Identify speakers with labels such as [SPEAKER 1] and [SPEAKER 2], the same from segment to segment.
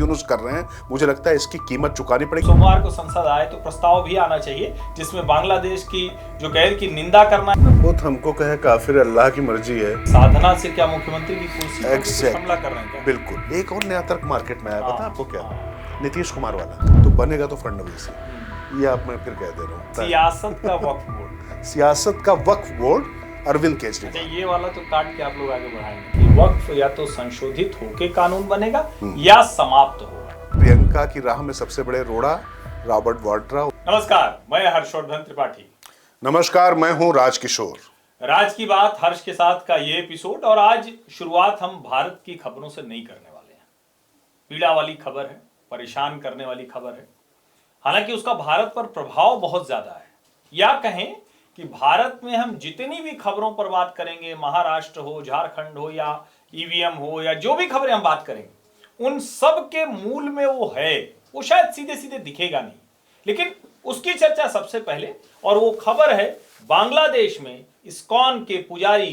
[SPEAKER 1] यूनुस कर रहे हैं, मुझे लगता है इसकी कीमत चुकानी पड़ेगी।
[SPEAKER 2] सोमवार को संसद आए तो प्रस्ताव भी आना चाहिए जिसमें बांग्लादेश की जो कैद की निंदा करना।
[SPEAKER 1] खुद हमको कहे काफिर, अल्लाह की मर्जी है।
[SPEAKER 2] साधना से क्या मुख्यमंत्री की कुर्सी पर कुछ
[SPEAKER 1] Exact.
[SPEAKER 2] हमला कर रहे हैं क्या?
[SPEAKER 1] बिल्कुल। एक और नया तर्क मार्केट में आया, पता आपको क्या? नीतीश कुमार वाला, तो बनेगा तो फडणवीस ही। ये आप मैं फिर कह दे रहा हूँ।
[SPEAKER 2] सियासत का वक्फ बोर्ड,
[SPEAKER 1] सियासत का वक्फ बोर्ड अरविंद केजरीवाल।
[SPEAKER 2] अच्छा ये वाला तो काट के आप लोग आगे बढ़ाएंगे कि वक्फ या तो संशोधित होके कानून बनेगा या समाप्त होगा।
[SPEAKER 1] प्रियंका की राह में सबसे बड़े रोड़ा रॉबर्ट वाड्रा।
[SPEAKER 2] नमस्कार, मैं हर्षवर्धन त्रिपाठी।
[SPEAKER 1] नमस्कार, मैं हूं राजकिशोर।
[SPEAKER 2] राज की बात हर्ष के साथ का ये एपिसोड, और आज शुरुआत हम भारत की खबरों से नहीं करने वाले हैं। पीड़ा वाली खबर है, परेशान करने वाली खबर है। हालांकि उसका भारत पर प्रभाव बहुत ज्यादा है, या कहें कि भारत में हम जितनी भी खबरों पर बात करेंगे, महाराष्ट्र हो, झारखंड हो या ईवीएम हो या जो भी खबरें हम बात करेंगे, उन सब के मूल में वो है। वो शायद सीधे सीधे दिखेगा नहीं, लेकिन उसकी चर्चा सबसे पहले, और वो खबर है बांग्लादेश में इस्कॉन के पुजारी,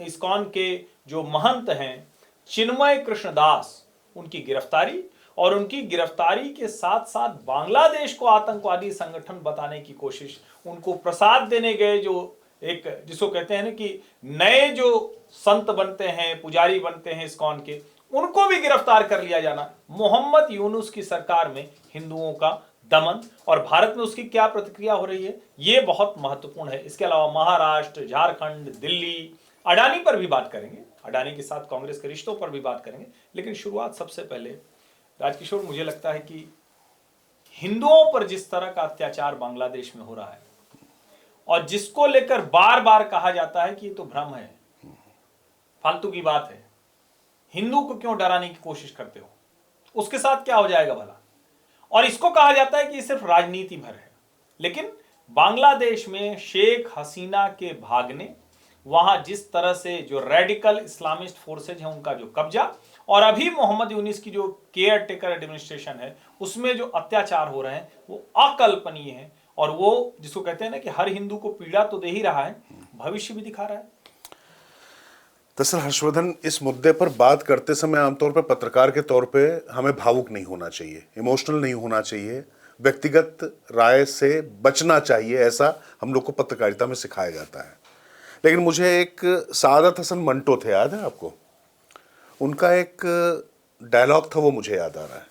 [SPEAKER 2] इस्कॉन के जो महंत हैं चिन्मय कृष्ण दास, उनकी गिरफ्तारी, और उनकी गिरफ्तारी के साथ साथ बांग्लादेश को आतंकवादी संगठन बताने की कोशिश, उनको प्रसाद देने गए जो एक जिसको कहते हैं ना कि नए जो संत बनते हैं, पुजारी बनते हैं इस्कॉन के, उनको भी गिरफ्तार कर लिया जाना, मोहम्मद यूनुस की सरकार में हिंदुओं का दमन, और भारत में उसकी क्या प्रतिक्रिया हो रही है, ये बहुत महत्वपूर्ण है। इसके अलावा महाराष्ट्र, झारखंड, दिल्ली, अडानी पर भी बात करेंगे, अडानी के साथ कांग्रेस के रिश्तों पर भी बात करेंगे। लेकिन शुरुआत सबसे पहले राजकिशोर, मुझे लगता है कि हिंदुओं पर जिस तरह का अत्याचार बांग्लादेश में हो रहा है, और जिसको लेकर बार बार कहा जाता है कि ये तो भ्रम है, फालतू की बात है, हिंदू को क्यों डराने की कोशिश करते हो, उसके साथ क्या हो जाएगा भला, और इसको कहा जाता है कि ये सिर्फ राजनीति भर है। लेकिन बांग्लादेश में शेख हसीना के भागने, वहां जिस तरह से जो रेडिकल इस्लामिस्ट फोर्सेज हैं उनका जो कब्जा, और अभी मोहम्मद यूनुस की जो केयर टेकर एडमिनिस्ट्रेशन है उसमें जो अत्याचार हो रहे हैं वो अकल्पनीय है, और वो जिसको कहते हैं ना कि हर हिंदू को पीड़ा तो दे ही रहा है, भविष्य भी दिखा रहा है।
[SPEAKER 1] दरअसल हर्षवर्धन, इस मुद्दे पर बात करते समय आमतौर पर पत्रकार के तौर पे हमें भावुक नहीं होना चाहिए, इमोशनल नहीं होना चाहिए, व्यक्तिगत राय से बचना चाहिए, ऐसा हम लोग को पत्रकारिता में सिखाया जाता है। लेकिन मुझे एक सादत हसन मंटो थे, याद है आपको? उनका एक डायलॉग था, वो मुझे याद आ रहा है।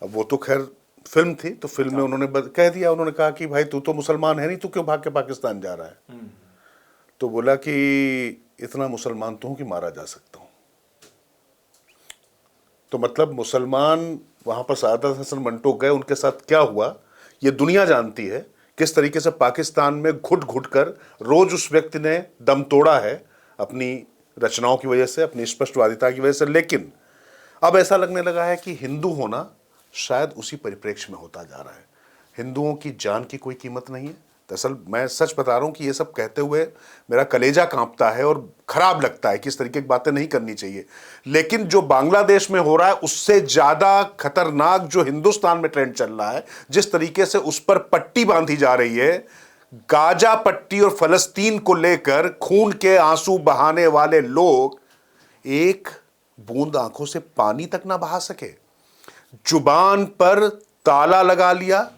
[SPEAKER 1] अब वो तो खैर फिल्म थी, तो फिल्म में उन्होंने कह दिया, उन्होंने कहा कि भाई तू तो मुसलमान है नहीं, तू क्यों भाग के पाकिस्तान जा रहा है? तो बोला कि इतना मुसलमान तो हूं कि मारा जा सकता हूं। तो मतलब मुसलमान वहां पर सादत हसन मंटो गए, उनके साथ क्या हुआ ये दुनिया जानती है, किस तरीके से पाकिस्तान में घुट घुट कर रोज उस व्यक्ति ने दम तोड़ा है अपनी रचनाओं की वजह से, अपनी स्पष्टवादिता की वजह से। लेकिन अब ऐसा लगने लगा है कि हिंदू होना शायद उसी परिप्रेक्ष्य में होता जा रहा है। हिंदुओं की जान की कोई कीमत नहीं है। दरअसल मैं सच बता रहा हूँ कि ये सब कहते हुए मेरा कलेजा कांपता है और खराब लगता है कि इस तरीके की बातें नहीं करनी चाहिए। लेकिन जो बांग्लादेश में हो रहा है उससे ज़्यादा खतरनाक जो हिंदुस्तान में ट्रेंड चल रहा है, जिस तरीके से उस पर पट्टी बांधी जा रही है, गाजा पट्टी और फलस्तीन को लेकर खून के आंसू बहाने वाले लोग एक बूंद आंखों से पानी तक ना बहा सके, जुबान पर ताला लगा लिया,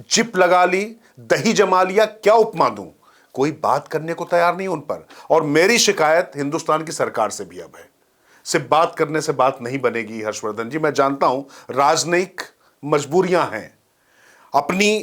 [SPEAKER 1] जिप लगा ली, दही जमा लिया, क्या उपमा दूं, कोई बात करने को तैयार नहीं उन पर। और मेरी शिकायत हिंदुस्तान की सरकार से भी अब है, सिर्फ बात करने से बात नहीं बनेगी हर्षवर्धन जी। मैं जानता हूं राजनयिक मजबूरियां हैं, अपनी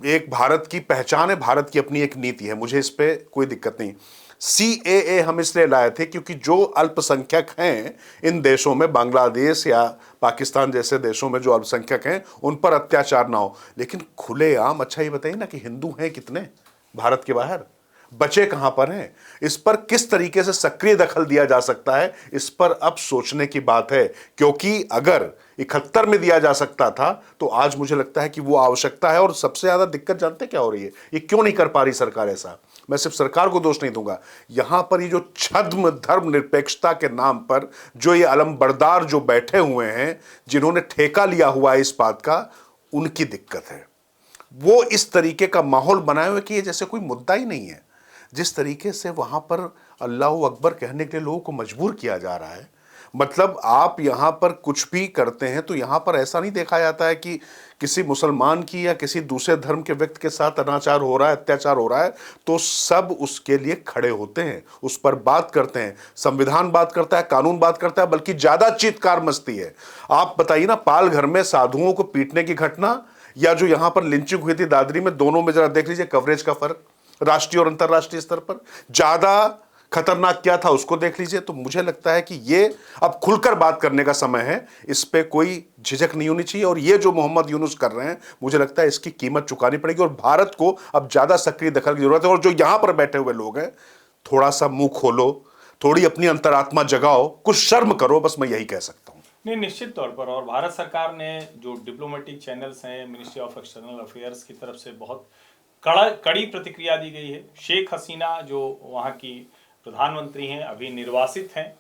[SPEAKER 1] एक भारत की पहचान है, भारत की अपनी एक नीति है, मुझे इस पे कोई दिक्कत नहीं। CAA हम इसलिए लाए थे क्योंकि जो अल्पसंख्यक हैं इन देशों में, बांग्लादेश या पाकिस्तान जैसे देशों में जो अल्पसंख्यक हैं उन पर अत्याचार ना हो। लेकिन खुलेआम, अच्छा ये बताइए ना कि हिंदू हैं कितने भारत के बाहर, बचे कहां पर हैं, इस पर किस तरीके से सक्रिय दखल दिया जा सकता है, इस पर अब सोचने की बात है। क्योंकि अगर 71 में दिया जा सकता था तो आज मुझे लगता है कि वो आवश्यकता है। और सबसे ज्यादा दिक्कत जानते क्या हो रही है, ये क्यों नहीं कर पा रही सरकार ऐसा? मैं सिर्फ सरकार को दोष नहीं दूंगा, यहां पर ये जो छद्म धर्म निरपेक्षता के नाम पर जो ये अलमबरदार जो बैठे हुए हैं, जिन्होंने ठेका लिया हुआ है इस बात का, उनकी दिक्कत है। वो इस तरीके का माहौल बनाए हुए कि ये जैसे कोई मुद्दा ही नहीं है। जिस तरीके से वहां पर अल्लाह अकबर कहने के लिए लोगों को मजबूर किया जा रहा है, मतलब आप यहाँ पर कुछ भी करते हैं तो यहाँ पर ऐसा नहीं देखा जाता है कि किसी मुसलमान की या किसी दूसरे धर्म के व्यक्ति के साथ अनाचार हो रहा है, अत्याचार हो रहा है, तो सब उसके लिए खड़े होते हैं, उस पर बात करते हैं, संविधान बात करता है, कानून बात करता है, बल्कि ज्यादा चीत्कार मचती है। आप बताइए ना, पाल घर में साधुओं को पीटने की घटना या जो यहां पर लिंचिंग हुई थी दादरी में, दोनों में जरा देख लीजिए कवरेज का फर्क, राष्ट्रीय और अंतर्राष्ट्रीय स्तर पर ज्यादा खतरनाक क्या था उसको देख लीजिए। तो मुझे लगता है कि ये अब खुलकर बात करने का समय है, इस पे कोई झिझक नहीं होनी चाहिए। और ये जो मोहम्मद यूनुस कर रहे हैं, मुझे लगता है इसकी कीमत चुकानी पड़ेगी और भारत को अब ज्यादा सक्रिय दखल की जरूरत है। और जो यहां पर बैठे हुए लोग हैं, थोड़ा सा मुंह खोलो, थोड़ी अपनी अंतरात्मा जगाओ, कुछ शर्म करो, बस मैं यही कह सकता हूं।
[SPEAKER 2] नहीं, निश्चित तौर पर। और भारत सरकार ने जो डिप्लोमेटिक चैनल्स हैं, मिनिस्ट्री ऑफ एक्सटर्नल अफेयर्स की तरफ से बहुत कड़ी प्रतिक्रिया दी गई है। शेख हसीना जो वहाँ की प्रधानमंत्री हैं, अभी निर्वासित हैं,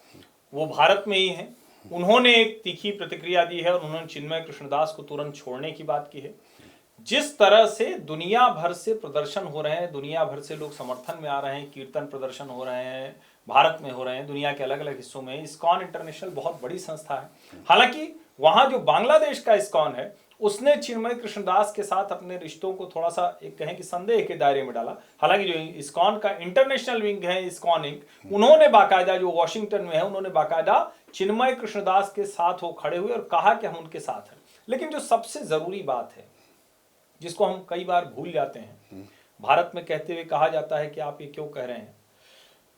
[SPEAKER 2] वो भारत में ही हैं, उन्होंने एक तीखी प्रतिक्रिया दी है और उन्होंने चिन्मय कृष्णदास को तुरंत छोड़ने की बात की है। जिस तरह से दुनिया भर से प्रदर्शन हो रहे हैं, दुनिया भर से लोग समर्थन में आ रहे हैं, कीर्तन प्रदर्शन हो रहे हैं, भारत में हो रहे हैं, दुनिया के अलग अलग हिस्सों में। इस्कॉन इंटरनेशनल बहुत बड़ी संस्था है। हालांकि वहां जो बांग्लादेश का इस्कॉन है, उसने चिन्मय कृष्णदास के साथ अपने रिश्तों को थोड़ा सा एक कहें कि संदेह के दायरे में डाला। हालांकि जो इस्कॉन का इंटरनेशनल विंग है, इस्कॉन इंक, उन्होंने बाकायदा, जो वॉशिंगटन में है, उन्होंने बाकायदा चिन्मय कृष्णदास के साथ वो खड़े हुए और कहा कि हम उनके साथ हैं। लेकिन जो सबसे जरूरी बात है, जिसको हम कई बार भूल जाते हैं, भारत में कहते हुए कहा जाता है कि आप ये क्यों कह रहे हैं,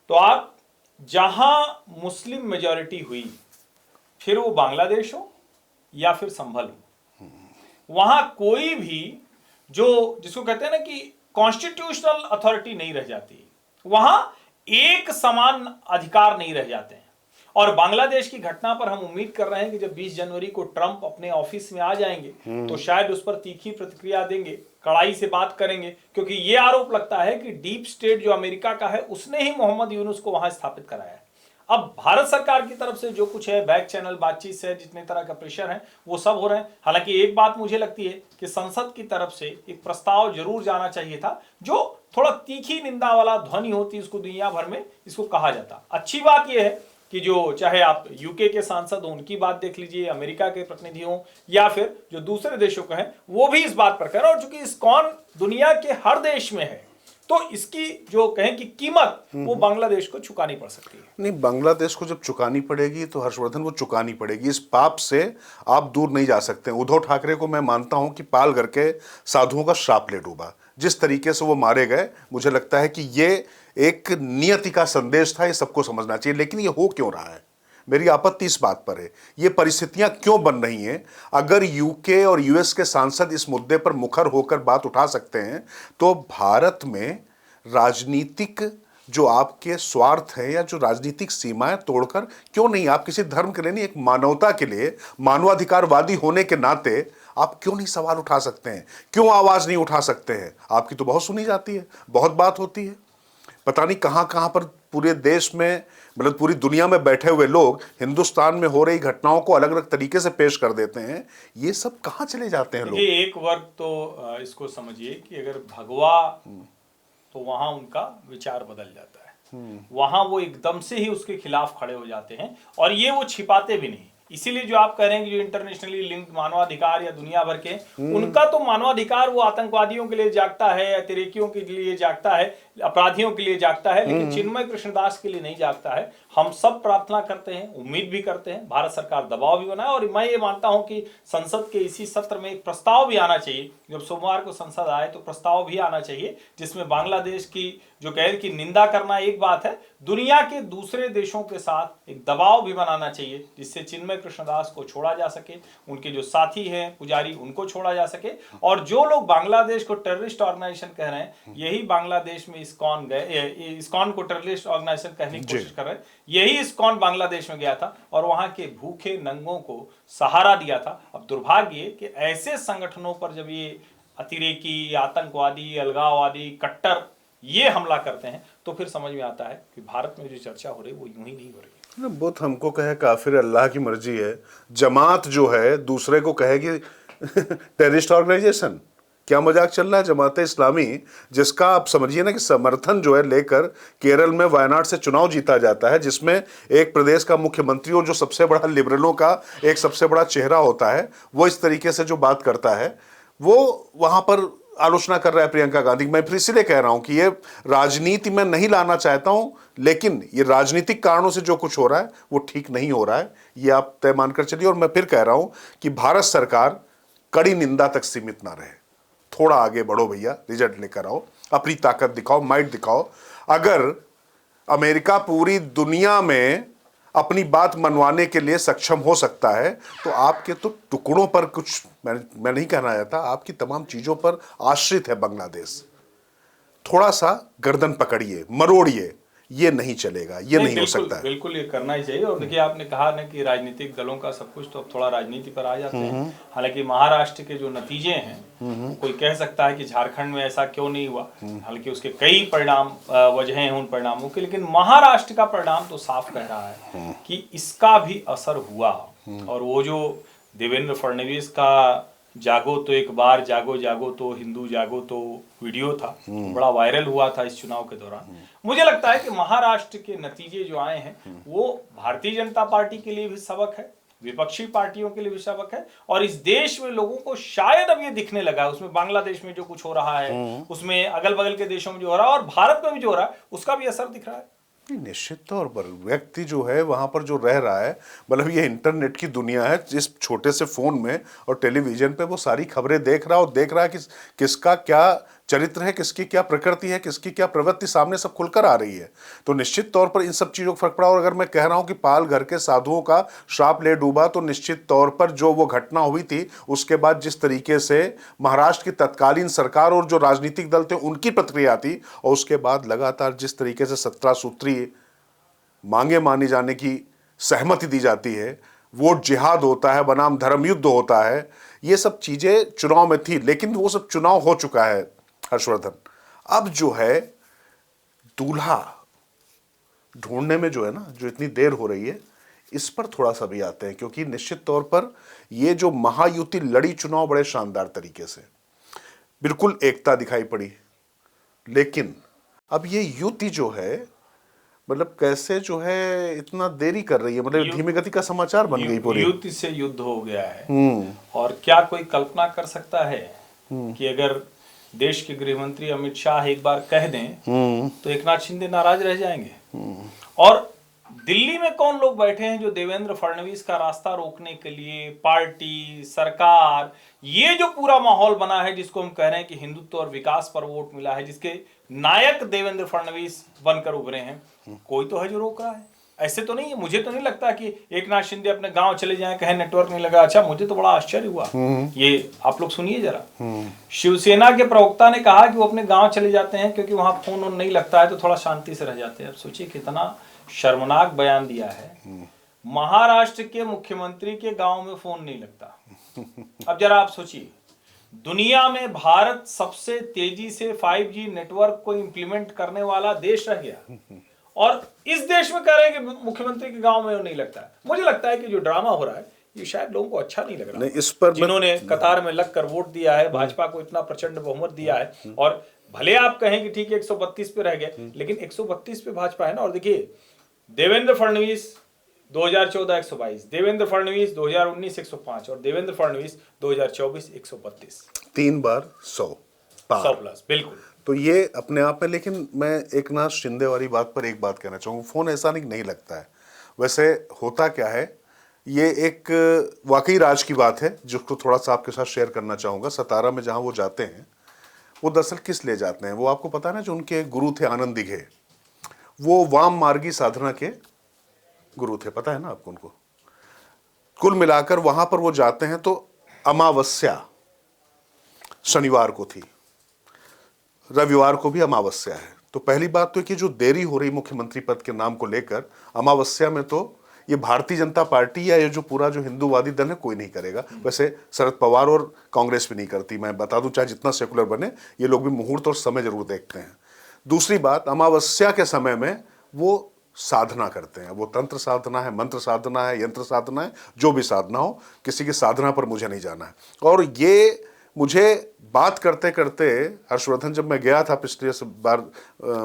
[SPEAKER 2] तो आप जहां मुस्लिम मेजॉरिटी हुई, फिर वो बांग्लादेश हो या फिर संभल हो, वहां कोई भी जो जिसको कहते हैं ना कि कॉन्स्टिट्यूशनल अथॉरिटी नहीं रह जाती, वहां एक समान अधिकार नहीं रह जाते हैं। और बांग्लादेश की घटना पर हम उम्मीद कर रहे हैं कि जब 20 जनवरी को ट्रंप अपने ऑफिस में आ जाएंगे तो शायद उस पर तीखी प्रतिक्रिया देंगे, कड़ाई से बात करेंगे, क्योंकि यह आरोप लगता है कि डीप स्टेट जो अमेरिका का है, उसने ही मोहम्मद यूनुस को वहां स्थापित कराया है। अब भारत सरकार की तरफ से जो कुछ है, बैक चैनल बातचीत से जितने तरह का प्रेशर है, वो सब हो रहे हैं। हालांकि एक बात मुझे लगती है कि संसद की तरफ से एक प्रस्ताव जरूर जाना चाहिए था, जो थोड़ा तीखी निंदा वाला ध्वनि होती, उसको दुनिया भर में इसको कहा जाता। अच्छी बात यह है कि जो चाहे आप यूके के सांसद हो, उनकी बात देख लीजिए, अमेरिका के प्रतिनिधि हो, या फिर जो दूसरे देशों का है, वो भी इस बात पर कह रहे हैं। और चूंकि इस्कॉन दुनिया के हर देश में है, तो इसकी जो कहें कि कीमत वो बांग्लादेश को चुकानी पड़ सकती है।
[SPEAKER 1] नहीं, बांग्लादेश को जब चुकानी पड़ेगी तो हर्षवर्धन वो चुकानी पड़ेगी। इस पाप से आप दूर नहीं जा सकते। उद्धव ठाकरे को मैं मानता हूं कि पाल घर के साधुओं का श्राप ले डूबा। जिस तरीके से वो मारे गए, मुझे लगता है कि ये एक नियति का संदेश था, ये सबको समझना चाहिए। लेकिन ये हो क्यों रहा है, मेरी आपत्ति इस बात पर है, ये परिस्थितियां क्यों बन रही हैं। अगर यूके और यूएस के सांसद इस मुद्दे पर मुखर होकर बात उठा सकते हैं, तो भारत में राजनीतिक जो आपके स्वार्थ हैं या जो राजनीतिक सीमाएं तोड़कर क्यों नहीं, आप किसी धर्म के लिए नहीं, एक मानवता के लिए, मानवाधिकारवादी होने के नाते आप क्यों नहीं सवाल उठा सकते हैं, क्यों आवाज नहीं उठा सकते हैं। आपकी तो बहुत सुनी जाती है, बहुत बात होती है, पता नहीं कहां कहां पर पूरे देश में, मतलब पूरी दुनिया में बैठे हुए लोग हिंदुस्तान में हो रही घटनाओं को अलग अलग तरीके से पेश कर देते हैं। ये सब कहां चले जाते हैं लोग।
[SPEAKER 2] एक वर्ग तो इसको समझिए कि अगर भगवा, तो वहां उनका विचार बदल जाता है, वहां वो एकदम से ही उसके खिलाफ खड़े हो जाते हैं, और ये वो छिपाते भी नहीं। इसीलिए जो आप कह रहे हैं कि जो इंटरनेशनली लिंक्ड मानवाधिकार या दुनिया भर के, उनका तो मानवाधिकार वो आतंकवादियों के लिए जागता है, अतिरेकियों के लिए जागता है, अपराधियों के लिए जागता है, लेकिन चिन्मय कृष्णदास के लिए नहीं जागता है। हम सब प्रार्थना करते हैं, उम्मीद भी करते हैं, भारत सरकार दबाव भी बनाए। और मैं ये मानता हूं कि संसद के इसी सत्र में एक प्रस्ताव भी आना चाहिए। जब सोमवार को संसद आए तो प्रस्ताव भी आना चाहिए, जिसमें बांग्लादेश की जो कह की निंदा करना एक बात है, दुनिया के दूसरे देशों के साथ एक दबाव भी बनाना चाहिए, जिससे चिन्मय कृष्णदास को छोड़ा जा सके, उनके जो साथी हैं पुजारी, उनको छोड़ा जा सके। और जो लोग बांग्लादेश को टेररिस्ट ऑर्गेनाइजेशन कह रहे हैं, यही बांग्लादेश में इस्कॉन गए, इस्कॉन को टेररिस्ट ऑर्गेनाइजेशन कहने की कोशिश कर रहे हैं, यही इस्कॉन बांग्लादेश में गया था और वहां के भूखे नंगों को सहारा दिया था। अब दुर्भाग्य कि ऐसे संगठनों पर जब ये अतिरेकी, आतंकवादी, अलगाववादी, कट्टर ये हमला करते हैं, तो फिर समझ में आता है कि भारत में जो चर्चा हो रही है वो यूं ही नहीं हो रही है।
[SPEAKER 1] बुत हमको कहे काफिर, अल्लाह की मर्जी है। जमात जो है दूसरे को कहेगी टेररिस्ट ऑर्गेनाइजेशन, क्या मजाक चल रहा है जमाते इस्लामी, जिसका आप समझिए ना कि समर्थन जो है लेकर केरल में वायनाड से चुनाव जीता जाता है, जिसमें एक प्रदेश का मुख्यमंत्री और जो सबसे बड़ा लिबरलों का एक सबसे बड़ा चेहरा होता है, वो इस तरीके से जो बात करता है, वो वहां पर आलोचना कर रहा है प्रियंका गांधी। मैं फिर इसलिए कह रहा हूं कि ये राजनीति में नहीं लाना चाहता हूं, लेकिन ये राजनीतिक कारणों से जो कुछ हो रहा है वो ठीक नहीं हो रहा है, ये आप तय मानकर चलिए। और मैं फिर कह रहा हूं कि भारत सरकार कड़ी निंदा तक सीमित ना रहे, थोड़ा आगे बढ़ो भैया, रिजल्ट लेकर आओ, अपनी ताकत दिखाओ, माइट दिखाओ। अगर अमेरिका पूरी दुनिया में अपनी बात मनवाने के लिए सक्षम हो सकता है, तो आपके तो टुकड़ों पर कुछ, मैं नहीं कहना चाहता, आपकी तमाम चीजों पर आश्रित है बांग्लादेश। थोड़ा सा गर्दन पकड़िए, मरोड़िए, ये नहीं चलेगा, ये नहीं हो सकता है।
[SPEAKER 2] बिल्कुल ये करना ही चाहिए। और देखिए आपने कहा ना कि राजनीतिक दलों का सब कुछ, तो अब थोड़ा राजनीति पर आ जाते हैं। हालांकि महाराष्ट्र के जो नतीजे हैं, कोई कह सकता है कि झारखंड में ऐसा क्यों नहीं हुआ, हालांकि उसके कई परिणाम वजह हैं उन परिणामों के, लेकिन महाराष्ट्र का परिणाम तो साफ कह रहा है कि इसका भी असर हुआ। और वो जो देवेंद्र फडणवीस का जागो तो एक बार, जागो जागो तो हिंदू जागो तो वीडियो था, बड़ा वायरल हुआ था इस चुनाव के दौरान। मुझे लगता है कि महाराष्ट्र के नतीजे जो आए हैं वो भारतीय जनता पार्टी के लिए भी सबक है, विपक्षी पार्टियों के लिए भी सबक है, और इस देश में लोगों को शायद अब ये दिखने लगा है, उसमें बांग्लादेश में जो कुछ हो रहा है, उसमें अगल बगल के देशों में जो हो रहा है, और भारत में भी जो हो रहा है, उसका भी असर दिख रहा है।
[SPEAKER 1] निश्चित तौर पर व्यक्ति जो है वहां पर जो रह रहा है, मतलब ये इंटरनेट की दुनिया है, जिस छोटे से फोन में और टेलीविजन पे वो सारी खबरें देख रहा है, और देख रहा है कि किसका क्या चरित्र है, किसकी क्या प्रकृति है, किसकी क्या प्रवृत्ति सामने सब खुलकर आ रही है। तो निश्चित तौर पर इन सब चीज़ों का फर्क पड़ा। और अगर मैं कह रहा हूं कि पाल घर के साधुओं का श्राप ले डूबा, तो निश्चित तौर पर जो वो घटना हुई थी, उसके बाद जिस तरीके से महाराष्ट्र की तत्कालीन सरकार और जो राजनीतिक दल थे उनकी प्रतिक्रिया थी, और उसके बाद लगातार जिस तरीके से 17 सूत्री मांगे मानी जाने की सहमति दी जाती है, वोट जिहाद होता है बनाम धर्म युद्ध होता है, ये सब चीजें चुनाव में थी, लेकिन वो सब चुनाव हो चुका है हर्षवर्धन। अब जो है दूल्हा ढूंढने में जो है ना, जो इतनी देर हो रही है, इस पर थोड़ा सा भी आते हैं, क्योंकि निश्चित तौर पर ये जो महायुति लड़ी चुनाव बड़े शानदार तरीके से, बिल्कुल एकता दिखाई पड़ी, लेकिन अब ये युति जो है, मतलब कैसे जो है इतना देरी कर रही है, मतलब धीमी गति का समाचार बन गई पूरी।
[SPEAKER 2] युद्ध से युद्ध हो गया है। और क्या कोई कल्पना कर सकता है कि अगर देश के गृह मंत्री अमित शाह एक बार कह दें तो एकनाथ शिंदे नाराज रह जाएंगे? और दिल्ली में कौन लोग बैठे हैं जो देवेंद्र फडणवीस का रास्ता रोकने के लिए, पार्टी, सरकार, ये जो पूरा माहौल बना है जिसको हम कह रहे हैं कि हिंदुत्व और विकास पर वोट मिला है, जिसके नायक देवेंद्र फडणवीस बनकर उभरे हैं, कोई तो है जो रोक रहा है। ऐसे तो नहीं है, मुझे तो नहीं लगता कि एकनाथ शिंदे अपने गांव चले जाएं, कहें नेटवर्क नहीं लगा। अच्छा, मुझे तो बड़ा आश्चर्य हुआ, ये आप लोग सुनिए जरा। शिवसेना के प्रवक्ता ने कहा कि वो अपने गांव चले जाते हैं क्योंकि वहां फोन ऑन नहीं लगता है, तो थोड़ा शांति से रह जाते हैं। अब सोचिए कितना शर्मनाक बयान दिया है। महाराष्ट्र के मुख्यमंत्री के गांव में फोन नहीं लगता। अब जरा आप सोचिए, दुनिया में भारत सबसे तेजी से 5G नेटवर्क को इंप्लीमेंट करने वाला देश रह गया, और इस देश में कह रहे हैं कि मुख्यमंत्री के गांव में वो नहीं लगता है। मुझे लगता है कि जो ड्रामा हो रहा है ये शायद लोगों को अच्छा नहीं लग रहा।
[SPEAKER 1] नहीं, इस पर
[SPEAKER 2] जिन्होंने कतार में लगकर वोट दिया है, भाजपा को इतना प्रचंड बहुमत दिया है, और भले आप कहें कि ठीक है 132 पे रह गए, लेकिन 132 पे भाजपा है ना। और देखिए, देवेंद्र फडणवीस 2014 122, देवेंद्र फडणवीस 2019 105, और देवेंद्र फडणवीस 2024 132,
[SPEAKER 1] 3 बार 100
[SPEAKER 2] प्लस। बिल्कुल,
[SPEAKER 1] तो ये अपने आप में। लेकिन मैं एकनाथ शिंदे वाली बात पर एक बात कहना चाहूँगा, फोन ऐसा नहीं लगता है। वैसे होता क्या है, ये एक वाकई राज की बात है जिसको थोड़ा सा आपके साथ शेयर करना चाहूँगा। सतारा में जहाँ वो जाते हैं, वो दरअसल किस ले जाते हैं, वो आपको पता है ना, जो उनके गुरु थे आनंद दिघे, वो वाम मार्गी साधना के गुरु थे, पता है ना आपको उनको। कुल मिलाकर वहां पर वो जाते हैं, तो अमावस्या शनिवार को थी, रविवार को भी अमावस्या है। तो पहली बात तो कि जो देरी हो रही मुख्यमंत्री पद के नाम को लेकर, अमावस्या में तो ये भारतीय जनता पार्टी या ये जो पूरा जो हिंदूवादी दल है कोई नहीं करेगा। वैसे शरद पवार और कांग्रेस भी नहीं करती, मैं बता दूं, चाहे जितना सेकुलर बने, ये लोग भी मुहूर्त और समय जरूर देखते हैं। दूसरी बात, अमावस्या के समय में वो साधना करते हैं। वो तंत्र साधना है, मंत्र साधना है, यंत्र साधना है, जो भी साधना हो, किसी की साधना पर मुझे नहीं जाना है। और ये मुझे बात करते करते हर्षवर्धन, जब मैं गया था पिछले बार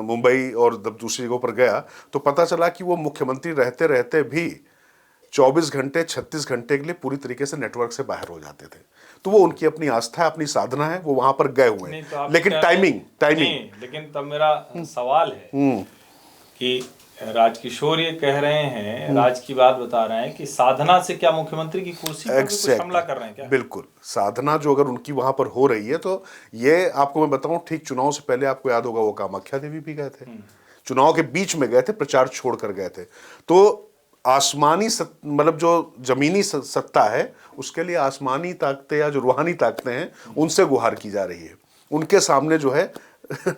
[SPEAKER 1] मुंबई और दूसरी जगहों पर गया, तो पता चला कि वो मुख्यमंत्री रहते रहते भी 24 घंटे 36 घंटे के लिए पूरी तरीके से नेटवर्क से बाहर हो जाते थे। तो वो उनकी अपनी आस्था है, अपनी साधना है, वो वहां पर गए हुए हैं।
[SPEAKER 2] तो
[SPEAKER 1] लेकिन टाइमिंग
[SPEAKER 2] लेकिन तब मेरा सवाल है कि राजकिशोर ये कह रहे हैं, राज की बात बता रहे हैं कि साधना से क्या मुख्यमंत्री की कुर्सी पर भी कुछ हमला कर रहे हैं क्या?
[SPEAKER 1] बिल्कुल, साधना जो अगर उनकी वहां पर हो रही है, तो ये आपको मैं बताऊं, ठीक चुनाव से पहले आपको याद होगा वो कामाख्या देवी भी गए थे, चुनाव के बीच में गए थे, प्रचार छोड़कर गए थे। तो आसमानी मतलब जो जमीनी सत्ता है, उसके लिए आसमानी ताकतें या जो रूहानी ताकतें हैं, उनसे गुहार की जा रही है, उनके सामने जो है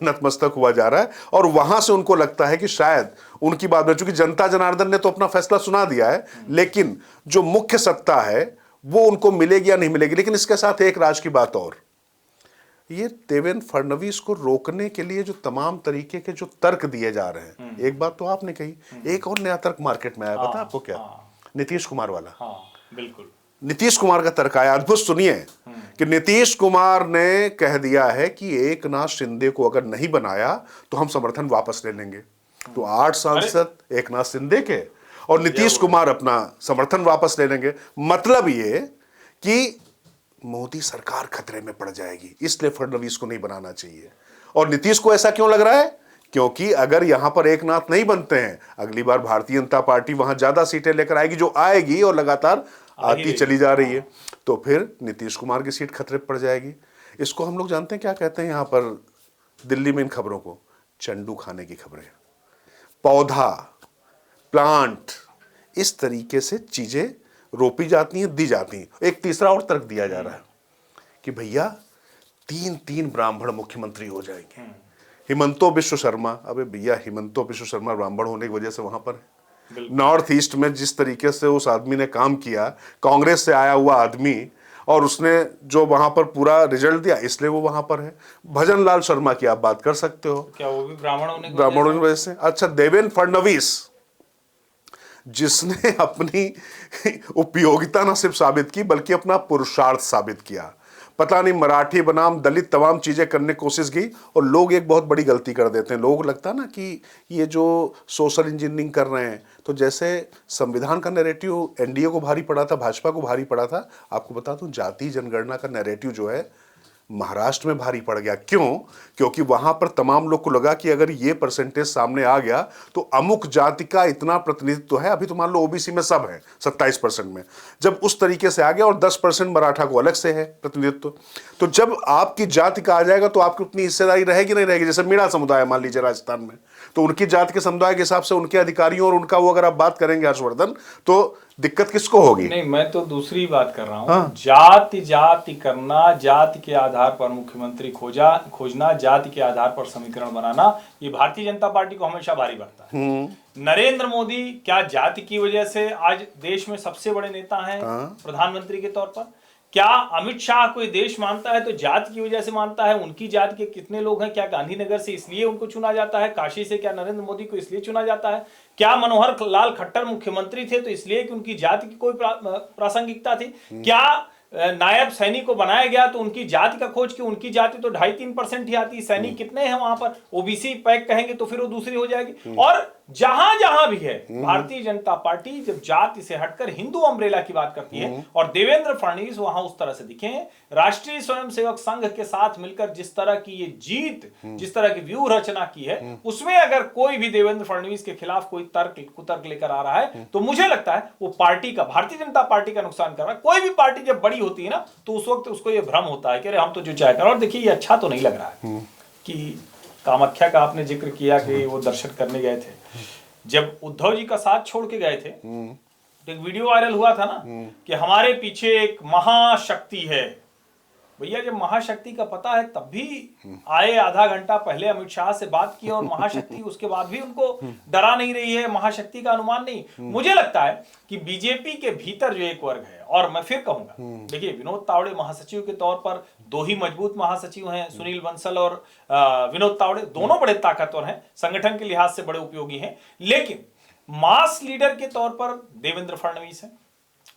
[SPEAKER 1] नतमस्तक हुआ जा रहा है। और वहां से उनको लगता है कि शायद उनकी बात में, चूंकि जनता जनार्दन ने तो अपना फैसला सुना दिया है, लेकिन जो मुख्य सत्ता है वो उनको मिलेगी या नहीं मिलेगी। लेकिन इसके साथ एक राज की बात और, ये देवेंद्र फडणवीस को रोकने के लिए जो तमाम तरीके के जो तर्क दिए जा रहे हैं, एक बात तो आपने कही, एक और नया तर्क मार्केट में आया, पता आपको क्या? नीतीश कुमार वाला।
[SPEAKER 2] बिल्कुल,
[SPEAKER 1] नीतीश कुमार का तर्क आया, अद्भुत सुनिए, कि नीतीश कुमार ने कह दिया है कि एकनाथ शिंदे को अगर नहीं बनाया तो हम समर्थन वापस ले लेंगे। तो 8 सांसद एकनाथ शिंदे के और नीतीश कुमार अपना समर्थन वापस ले लेंगे। मतलब ये कि मोदी सरकार खतरे में पड़ जाएगी, इसलिए फडणवीस को नहीं बनाना चाहिए। और नीतीश को ऐसा क्यों लग रहा है? क्योंकि अगर यहां पर एकनाथ नहीं बनते हैं, अगली बार भारतीय जनता पार्टी वहां ज्यादा सीटें लेकर आएगी, जो आएगी और लगातार आती चली जा रही है, तो फिर नीतीश कुमार की सीट खतरे पर पड़ जाएगी। इसको हम लोग जानते हैं क्या कहते हैं यहां पर दिल्ली में इन खबरों को? चंडू खाने की खबरें, पौधा, प्लांट, इस तरीके से चीजें रोपी जाती हैं, दी जाती हैं। एक तीसरा और तर्क दिया जा रहा है कि भैया 3 ब्राह्मण मुख्यमंत्री हो जाएंगे। हिमंतो विश्व शर्मा, अबे भैया हिमंतो विश्व शर्मा ब्राह्मण होने की वजह से वहां पर है। नॉर्थ ईस्ट में जिस तरीके से उस आदमी ने काम किया, कांग्रेस से आया हुआ आदमी, और उसने जो वहां पर पूरा रिजल्ट दिया, इसलिए वो वहां पर है। भजन लाल शर्मा की आप बात कर सकते हो,
[SPEAKER 2] क्या वो भी
[SPEAKER 1] ब्राह्मणों की वजह से? अच्छा, देवेंद्र फडणवीस, जिसने अपनी उपयोगिता न सिर्फ साबित की बल्कि अपना पुरुषार्थ साबित किया। पता नहीं मराठी बनाम दलित तमाम चीजें करने की कोशिश की, और लोग एक बहुत बड़ी गलती कर देते हैं। लोगों को लगता है ना कि ये जो सोशल इंजीनियरिंग कर रहे हैं, तो जैसे संविधान का नैरेटिव एनडीए को भारी पड़ा था, भाजपा को भारी पड़ा था। आपको बता दूं, जाति जनगणना का नैरेटिव जो है महाराष्ट्र में भारी पड़ गया। क्यों? क्योंकि वहां पर तमाम लोग को लगा कि अगर ये परसेंटेज सामने आ गया तो अमुक जाति का इतना प्रतिनिधित्व है। अभी तो मान लो ओबीसी में सब है 27% में, जब उस तरीके से आ गया, और 10% मराठा को अलग से है प्रतिनिधित्व, तो जब आपकी जाति का आ जाएगा तो आपकी उतनी हिस्सेदारी रहेगी नहीं रहेगी। जैसे मीणा समुदाय मान लीजिए राजस्थान में, तो उनकी जाति के समुदाय के हिसाब से उनके अधिकारियों और उनका वो अगर आप बात करेंगे हर्षवर्धन, तो दिक्कत किसको होगी?
[SPEAKER 2] नहीं, मैं तो दूसरी बात कर रहा हूँ। जाति जाति करना, जाति के आधार पर मुख्यमंत्री खोजना, जाति के आधार पर समीकरण बनाना, ये भारतीय जनता पार्टी को हमेशा भारी पड़ता है। नरेंद्र मोदी क्या जाति की वजह से आज देश में सबसे बड़े नेता हैं प्रधानमंत्री के तौर पर? क्या अमित शाह कोई देश मानता है तो जाति की वजह से मानता है? उनकी जाति के कितने लोग हैं? क्या गांधीनगर से इसलिए उनको चुना जाता है? काशी से क्या नरेंद्र मोदी को इसलिए चुना जाता है? क्या मनोहर लाल खट्टर मुख्यमंत्री थे तो इसलिए कि उनकी जाति की कोई प्रासंगिकता थी? क्या नायब सैनिक को बनाया गया तो उनकी जाति का खोज की? उनकी जाति तो 2.5-3% ही आती है। सैनिक कितने हैं वहां पर? ओबीसी पैक कहेंगे तो फिर वो दूसरी हो जाएगी। और जहां जहां भी है भारतीय जनता पार्टी जब जाति से हटकर हिंदू अम्ब्रेला की बात करती है, और देवेंद्र फडणवीस वहां उस तरह से दिखे हैं, राष्ट्रीय स्वयंसेवक संघ के साथ मिलकर जिस तरह की ये जीत, जिस तरह की व्यूह रचना की है, उसमें अगर कोई भी देवेंद्र फडणवीस के खिलाफ कोई कुतर्क लेकर आ रहा है, तो मुझे लगता है वो पार्टी का, भारतीय जनता पार्टी का नुकसान कर रहा है। कोई भी पार्टी जब बड़ी होती है ना, तो उस वक्त उसको ये भ्रम होता है कि अरे हम तो जो चाहे कर। और देखिए, ये अच्छा तो नहीं लग रहा है कि कामाख्या का आपने जिक्र किया कि वो दर्शन करने गए थे। जब उद्धव जी का साथ छोड़ के गए थे, तो एक वीडियो वायरल हुआ था ना कि हमारे पीछे एक महाशक्ति है। भैया, जब महाशक्ति का पता है तब भी आए, आधा घंटा पहले अमित शाह से बात की, और महाशक्ति उसके बाद भी उनको डरा नहीं रही है, महाशक्ति का अनुमान नहीं। मुझे लगता है कि बीजेपी के भीतर जो एक वर्ग है, और मैं फिर कहूंगा, देखिए विनोद तावड़े महासचिव के तौर पर 2 ही मजबूत महासचिव हैं, सुनील बंसल और विनोद तावड़े, दोनों बड़े ताकतवर हैं, संगठन के लिहाज से बड़े उपयोगी हैं। लेकिन मास लीडर के तौर पर देवेंद्र फडणवीस हैं।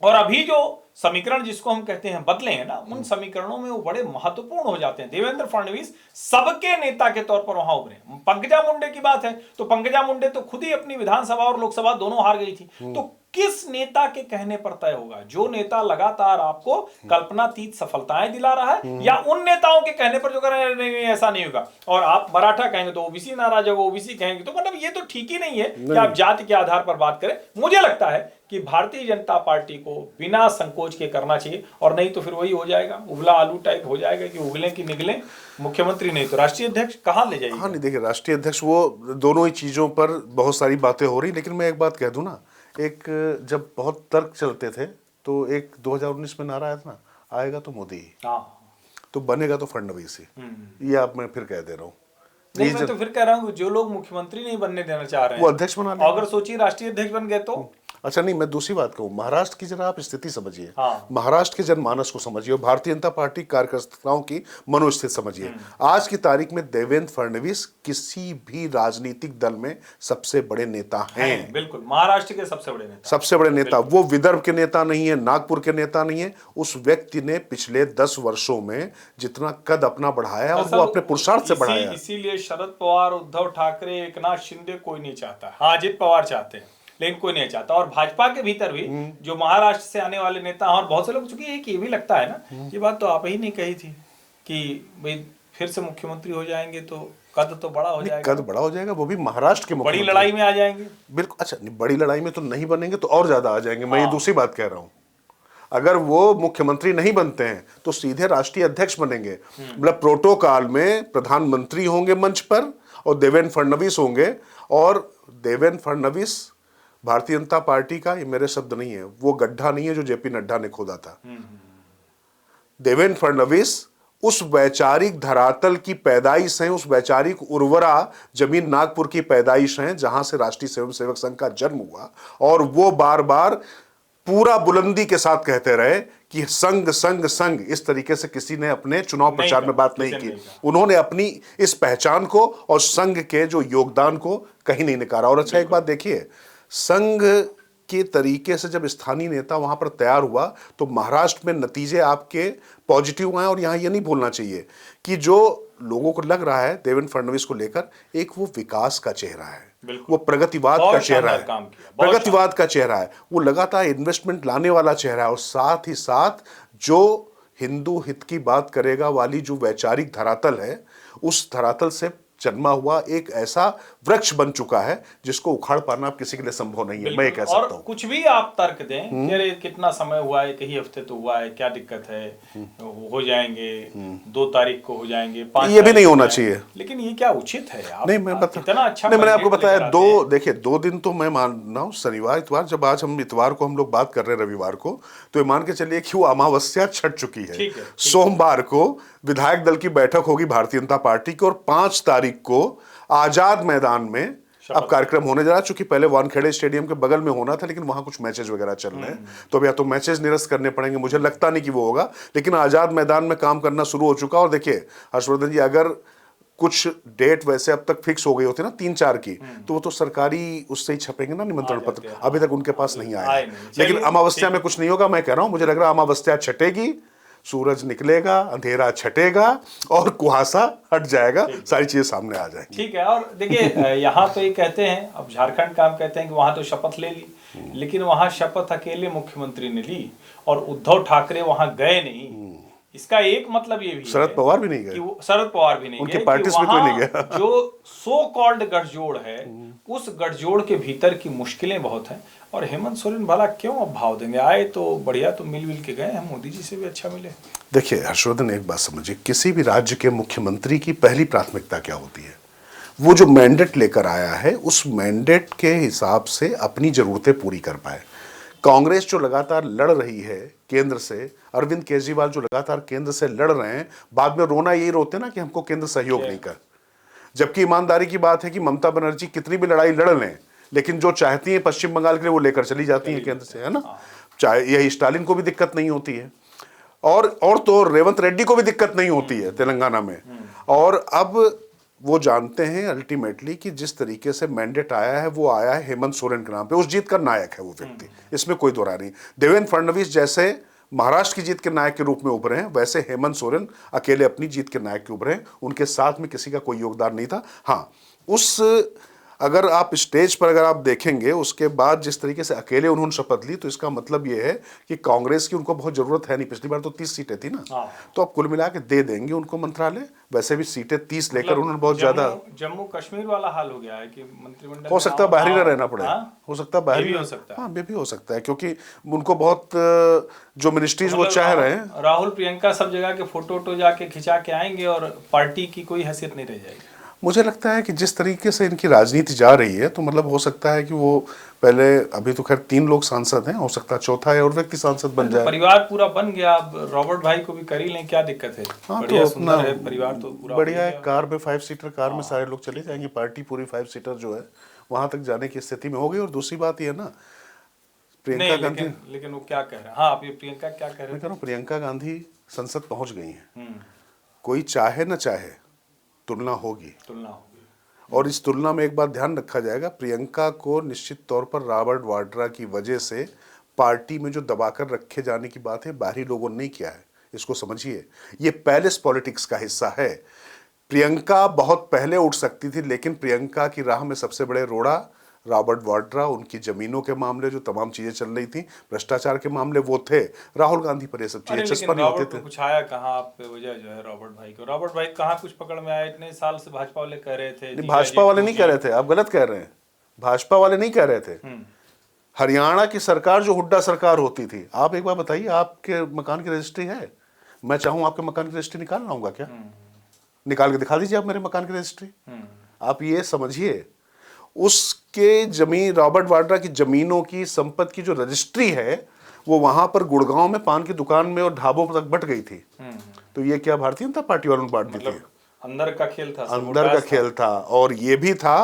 [SPEAKER 2] और अभी जो समीकरण जिसको हम कहते हैं बदले हैं ना, उन समीकरणों में वो बड़े महत्वपूर्ण हो जाते हैं। देवेंद्र फडणवीस सबके नेता के तौर पर वहां उभरे। पंकजा मुंडे की बात है तो पंकजा मुंडे तो खुद ही अपनी विधानसभा और लोकसभा दोनों हार गई थी। तो किस नेता के कहने पर तय होगा? जो नेता लगातार आपको कल्पनातीत सफलताएं दिला रहा है, या उन नेताओं के कहने पर जो कह रहे हैं नहीं ऐसा नहीं होगा, और आप मराठा कहेंगे तो ओबीसी नाराज होगा, ओबीसी कहेंगे तो मतलब ये तो ठीक ही नहीं है कि आप जाति के आधार पर बात करें। मुझे लगता है कि भारतीय जनता पार्टी को बिना संकोच के करना चाहिए, और नहीं तो फिर वही हो जाएगा, उबला आलू टाइप हो जाएगा कि उगले की निगले, मुख्यमंत्री नहीं तो राष्ट्रीय अध्यक्ष कहां ले जाएगी।
[SPEAKER 1] हाँ नहीं, देखिए राष्ट्रीय अध्यक्ष वो दोनों ही चीजों पर बहुत सारी बातें हो रही, लेकिन मैं एक बात कह दूं ना, एक जब बहुत तर्क चलते थे तो एक 2019 में नारा आया था ना, आएगा तो मोदी ही, तो बनेगा तो फडणवीस ही। ये आप मैं फिर कह दे रहा हूँ।
[SPEAKER 2] नहीं, मैं तो फिर कह रहा हूँ जो लोग मुख्यमंत्री नहीं बनने देना चाह रहे हैं
[SPEAKER 1] वो अध्यक्ष बना लें।
[SPEAKER 2] अगर सोचिए राष्ट्रीय अध्यक्ष बन गए तो।
[SPEAKER 1] अच्छा नहीं, मैं दूसरी बात कहूँ, महाराष्ट्र की जरा आप स्थिति समझिए।
[SPEAKER 2] हाँ।
[SPEAKER 1] महाराष्ट्र के जनमानस को समझिए और भारतीय जनता पार्टी कार्यकर्ताओं की मनोस्थिति समझिए। आज की तारीख में देवेंद्र फडणवीस किसी भी राजनीतिक दल में सबसे बड़े नेता हैं।
[SPEAKER 2] बिल्कुल, महाराष्ट्र के सबसे बड़े नेता,
[SPEAKER 1] सबसे बड़े नेता। वो विदर्भ के नेता नहीं है, नागपुर के नेता नहीं है। उस व्यक्ति ने पिछले 10 वर्षों में जितना कद अपना बढ़ाया और वो अपने पुरुषार्थ से बढ़ाया।
[SPEAKER 2] इसीलिए शरद पवार, उद्धव ठाकरे, एकनाथ शिंदे कोई नहीं चाहता। हाँ, अजित पवार चाहते हैं लेकिन कोई नहीं चाहता। और भाजपा के भीतर भी जो महाराष्ट्र से आने वाले नेता और बहुत से लोग, चूंकि एक ये भी लगता है ना, ये बात तो आप ही नहीं कही थी कि भाई फिर से मुख्यमंत्री हो जाएंगे तो कद तो बड़ा हो जाएगा।
[SPEAKER 1] कद बड़ा हो जाएगा, वो भी महाराष्ट्र के
[SPEAKER 2] बड़ी लड़ाई में आ जाएंगे।
[SPEAKER 1] बिल्कुल। अच्छा, बड़ी लड़ाई में तो नहीं बनेंगे तो और ज्यादा आ जाएंगे। मैं ये दूसरी बात कह रहा हूं, अगर वो मुख्यमंत्री नहीं बनते हैं तो सीधे राष्ट्रीय अध्यक्ष बनेंगे। मतलब प्रोटोकॉल में प्रधानमंत्री होंगे मंच पर और देवेंद्र फडणवीस होंगे। और देवेंद्र फडणवीस भारतीय जनता पार्टी का, ये मेरे शब्द नहीं है, वो गड्ढा नहीं है जो जेपी नड्डा ने खोदा था। देवेंद्र फडणवीस उस वैचारिक धरातल की पैदाइश है, उस वैचारिक उर्वरा जमीन नागपुर की पैदाइश है जहां से राष्ट्रीय स्वयंसेवक संघ का जन्म हुआ। और वो बार बार पूरा बुलंदी के साथ कहते रहे कि संघ संघ संघ, इस तरीके से किसी ने अपने चुनाव प्रचार में बात नहीं की। उन्होंने अपनी इस पहचान को और संघ के जो योगदान को कहीं नहीं नकारा। और अच्छा, एक बात देखिए, संघ के तरीके से जब स्थानीय नेता वहां पर तैयार हुआ तो महाराष्ट्र में नतीजे आपके पॉजिटिव आए। और यहां ये नहीं भूलना चाहिए कि जो लोगों को लग रहा है देवेंद्र फडणवीस को लेकर, एक वो विकास का चेहरा है, वो प्रगतिवाद का चेहरा है, प्रगतिवाद का चेहरा है, वो लगातार इन्वेस्टमेंट लाने वाला चेहरा है। और साथ ही साथ जो हिंदू हित की बात करेगा वाली जो वैचारिक धरातल है, उस धरातल से जन्मा हुआ एक ऐसा वृक्ष बन चुका है जिसको उखाड़ पाना आप किसी के लिए संभव नहीं है। मैं कह सकता हूं।
[SPEAKER 2] कुछ भी आप तर्क दें, अरे कितना समय हुआ है, कई हफ्ते तो हुआ है, क्या दिक्कत है, हो जाएंगे, 2 तारीख को हो जाएंगे, 5
[SPEAKER 1] ये भी नहीं होना चाहिए।
[SPEAKER 2] लेकिन ये क्या उचित है? आप
[SPEAKER 1] नहीं, मैं बता,
[SPEAKER 2] इतना अच्छा
[SPEAKER 1] नहीं, मैंने आपको बताया देखिए 2 दिन तो मैं मान रहा हूँ, शनिवार इतवार, जब आज हम इतवार को हम लोग बात कर रहे हैं रविवार को, तो ये मान के चलिए कि वो अमावस्या छट चुकी है। सोमवार को विधायक दल की बैठक होगी भारतीय जनता पार्टी की, और 5 तारीख को आजाद मैदान में अब कार्यक्रम होने जा रहा है। चूंकि पहले वानखेड़े स्टेडियम के बगल में होना था, लेकिन वहां कुछ मैचेस वगैरह चल रहे हैं, तो अब या तो मैचेस निरस्त करने पड़ेंगे, मुझे लगता नहीं कि वो होगा, लेकिन आजाद मैदान में काम करना शुरू हो चुका। और देखिए हर्षवर्धन जी, अगर कुछ डेट वैसे अब तक फिक्स हो गई होती ना 3-4 की, तो वो तो सरकारी उससे ही छपेंगे ना निमंत्रण पत्र, अभी तक उनके पास नहीं आया। लेकिन अमावस्या में कुछ नहीं होगा। मैं कह रहा हूं, मुझे लग रहा है अमावस्या छटेगी, सूरज निकलेगा, अंधेरा छटेगा और कुहासा हट जाएगा, सारी चीजें सामने आ जाएंगी।
[SPEAKER 2] ठीक है। और देखिए यहाँ तो ये कहते हैं, अब झारखंड का हम कहते हैं कि वहां तो शपथ ले ली, लेकिन वहां शपथ अकेले मुख्यमंत्री ने ली और उद्धव ठाकरे वहां गए नहीं। इसका एक मतलब ये भी
[SPEAKER 1] शरद पवार भी नहीं गए,
[SPEAKER 2] शरद पवार भी नहीं
[SPEAKER 1] उनके पार्टी में कोई नहीं गया।
[SPEAKER 2] जो सो कॉल्ड गठजोड़ है, उस गठजोड़ के भीतर की मुश्किलें बहुत हैं। और हेमंत सोरेन भला क्यों अब भाव देंगे? आए तो बढ़िया, तो मिल के गए, हम मोदी जी से भी अच्छा मिले।
[SPEAKER 1] देखिए हर्षवर्धन, एक बात समझिए, किसी भी राज्य के मुख्यमंत्री की पहली प्राथमिकता क्या होती है? वो जो मैंडेट लेकर आया है, उस मैंडेट के हिसाब से अपनी जरूरतें पूरी कर पाए। कांग्रेस जो लगातार लड़ रही है केंद्र से, अरविंद केजरीवाल जो लगातार केंद्र से लड़ रहे हैं, बाद में रोना यही रोते ना कि हमको केंद्र सहयोग नहीं कर। जबकि ईमानदारी की बात है कि ममता बनर्जी कितनी भी लड़ाई लड़ लें, लेकिन जो चाहती है पश्चिम बंगाल के लिए वो लेकर चली जाती है केंद्र से, है ना। चाहे यही स्टालिन को भी दिक्कत नहीं होती है, और तो रेवंत रेड्डी को भी दिक्कत नहीं होती है तेलंगाना में। और अब वो जानते हैं अल्टीमेटली कि जिस तरीके से मैंडेट आया है, वो आया है हेमंत सोरेन के नाम पे, उस जीत का नायक है वो व्यक्ति, इसमें कोई दो राय नहीं। देवेंद्र फडणवीस जैसे महाराष्ट्र की जीत के नायक के रूप में उभरे हैं, वैसे हेमंत सोरेन अकेले अपनी जीत के नायक के उभरे हैं। उनके साथ में किसी का कोई योगदान नहीं था। हाँ, उस अगर आप स्टेज पर अगर आप देखेंगे उसके बाद जिस तरीके से अकेले उन्होंने शपथ ली, तो इसका मतलब ये है कि कांग्रेस की उनको बहुत जरूरत है नहीं। पिछली बार तो 30 सीटें थी ना, तो अब कुल मिला के दे देंगे उनको मंत्रालय। वैसे भी सीटें 30 लेकर उन्होंने बहुत ज्यादा,
[SPEAKER 2] जम्मू कश्मीर वाला हाल हो गया है कि मंत्रिमंडल
[SPEAKER 1] हो सकता है बाहर ही ना रहना पड़े, हो सकता है बाहर
[SPEAKER 2] ये
[SPEAKER 1] ही,
[SPEAKER 2] भी हो सकता है।
[SPEAKER 1] हाँ ये भी हो सकता है, क्योंकि उनको बहुत जो मिनिस्ट्रीज वो चाह रहे हैं।
[SPEAKER 2] राहुल प्रियंका सब जगह के फोटो जाके खिंचा के आएंगे और पार्टी की कोई हैसियत नहीं रह जाएगी।
[SPEAKER 1] मुझे लगता है कि जिस तरीके से इनकी राजनीति जा रही है, तो मतलब हो सकता है कि वो पहले, अभी तो खैर 3 लोग सांसद हैं, हो सकता है चौथा है और व्यक्ति सांसद बन जाए।
[SPEAKER 2] परिवार पूरा बन गया, अब रॉबर्ट भाई को भी कर ही लें, क्या दिक्कत है।
[SPEAKER 1] हाँ,
[SPEAKER 2] बढ़िया
[SPEAKER 1] तो
[SPEAKER 2] सुंदर है परिवार, तो पूरा
[SPEAKER 1] बढ़िया है। कार में 5 सीटर कार में सारे लोग चले जाएंगे, पार्टी पूरी 5 सीटर जो है वहां तक जाने की स्थिति में हो गई। और दूसरी बात ये है ना, प्रियंका गांधी,
[SPEAKER 2] लेकिन वो क्या कह रहे हैं, हाँ आप ये प्रियंका क्या कह रहे
[SPEAKER 1] मैं कह रहा हूँ प्रियंका गांधी संसद पहुंच गई है।
[SPEAKER 2] हैं।
[SPEAKER 1] कोई चाहे न चाहे तुलना होगी,
[SPEAKER 2] तुलना होगी।
[SPEAKER 1] और इस तुलना में एक बात ध्यान रखा जाएगा, प्रियंका को निश्चित तौर पर रॉबर्ट वाड्रा की वजह से पार्टी में जो दबाकर रखे जाने की बात है, बाहरी लोगों ने नहीं किया है। इसको समझिए, ये पैलेस पॉलिटिक्स का हिस्सा है। प्रियंका बहुत पहले उठ सकती थी, लेकिन प्रियंका की राह में सबसे बड़े रोड़ा रॉबर्ट वाड्रा, उनकी जमीनों के मामले, जो तमाम चीजें चल रही थी, भ्रष्टाचार के मामले, वो थे। राहुल गांधी पर ये सब चीजें चस्पा नहीं होते थे।
[SPEAKER 2] कुछ आया कहाँ आप पे वजह जो है रॉबर्ट भाई को, रॉबर्ट भाई कहाँ कुछ पकड़ में आया? इतने साल से भाजपा वाले कह रहे थे।
[SPEAKER 1] भाजपा वाले नहीं कह रहे थे, आप गलत कह रहे हैं। भाजपा वाले नहीं कह रहे थे। हरियाणा की सरकार जो हुड्डा सरकार होती थी, आप एक बार बताइए, आपके मकान की रजिस्ट्री है? मैं चाहूं आपके मकान की रजिस्ट्री निकाल लाऊंगा क्या? निकाल के दिखा दीजिए आप मेरे मकान की रजिस्ट्री। आप ये समझिए, उसके जमीन, रॉबर्ट वाड्रा की जमीनों की, संपत्ति की जो रजिस्ट्री है, वो वहां पर गुड़गांव में पान की दुकान में और ढाबों तक बट गई थी। तो ये क्या भारतीय जनता पार्टी वालों ने बांट दी थी?
[SPEAKER 2] अंदर का खेल था,
[SPEAKER 1] अंदर का खेल था। और ये भी था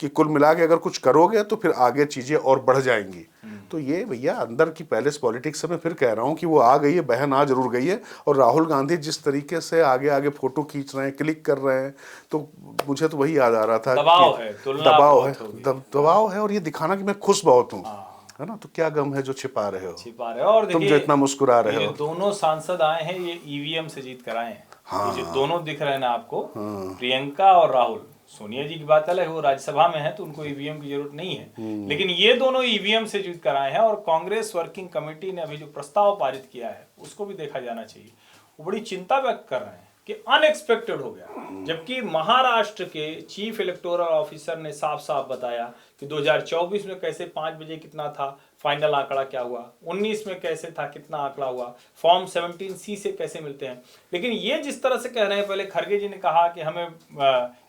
[SPEAKER 1] कि कुल मिला के अगर कुछ करोगे तो फिर आगे चीजें और बढ़ जाएंगी। तो ये भैया अंदर की पैलेस पॉलिटिक्स से मैं फिर कह रहा हूं कि वो आ गई है, बहन आ जरूर गई है। और राहुल गांधी जिस तरीके से आगे आगे फोटो खींच रहे हैं, क्लिक कर रहे हैं, तो मुझे तो वही याद आ रहा था,
[SPEAKER 2] दबाव है,
[SPEAKER 1] दबाव है। और ये दिखाना कि मैं खुश बहुत हूँ, है ना। तो क्या गम है जो छिपा रहे हो, और तुम जो इतना मुस्कुरा रहे हो।
[SPEAKER 2] दोनों सांसद आए हैं, ये ईवीएम से जीत कर आए हैं। ये जो दोनों दिख रहे हैं ना आपको, प्रियंका और राहुल, सोनिया जी की बात अलग है, वो राज्यसभा में है तो उनको ईवीएम की जरूरत नहीं है, लेकिन ये दोनों ईवीएम से जीत कर आए हैं। और कांग्रेस वर्किंग कमेटी ने अभी जो प्रस्ताव पारित किया है उसको भी देखा जाना चाहिए। वो बड़ी चिंता व्यक्त कर रहे हैं कि अनएक्सपेक्टेड हो गया, जबकि महाराष्ट्र के चीफ इलेक्टोरल ऑफिसर ने साफ साफ बताया कि 2024 में कैसे 5 बजे कितना था, फाइनल आंकड़ा क्या हुआ, 19 में कैसे था, कितना आंकड़ा हुआ, फॉर्म 17C से कैसे मिलते हैं। लेकिन ये जिस तरह से कह रहे हैं, पहले खड़गे जी ने कहा कि हमें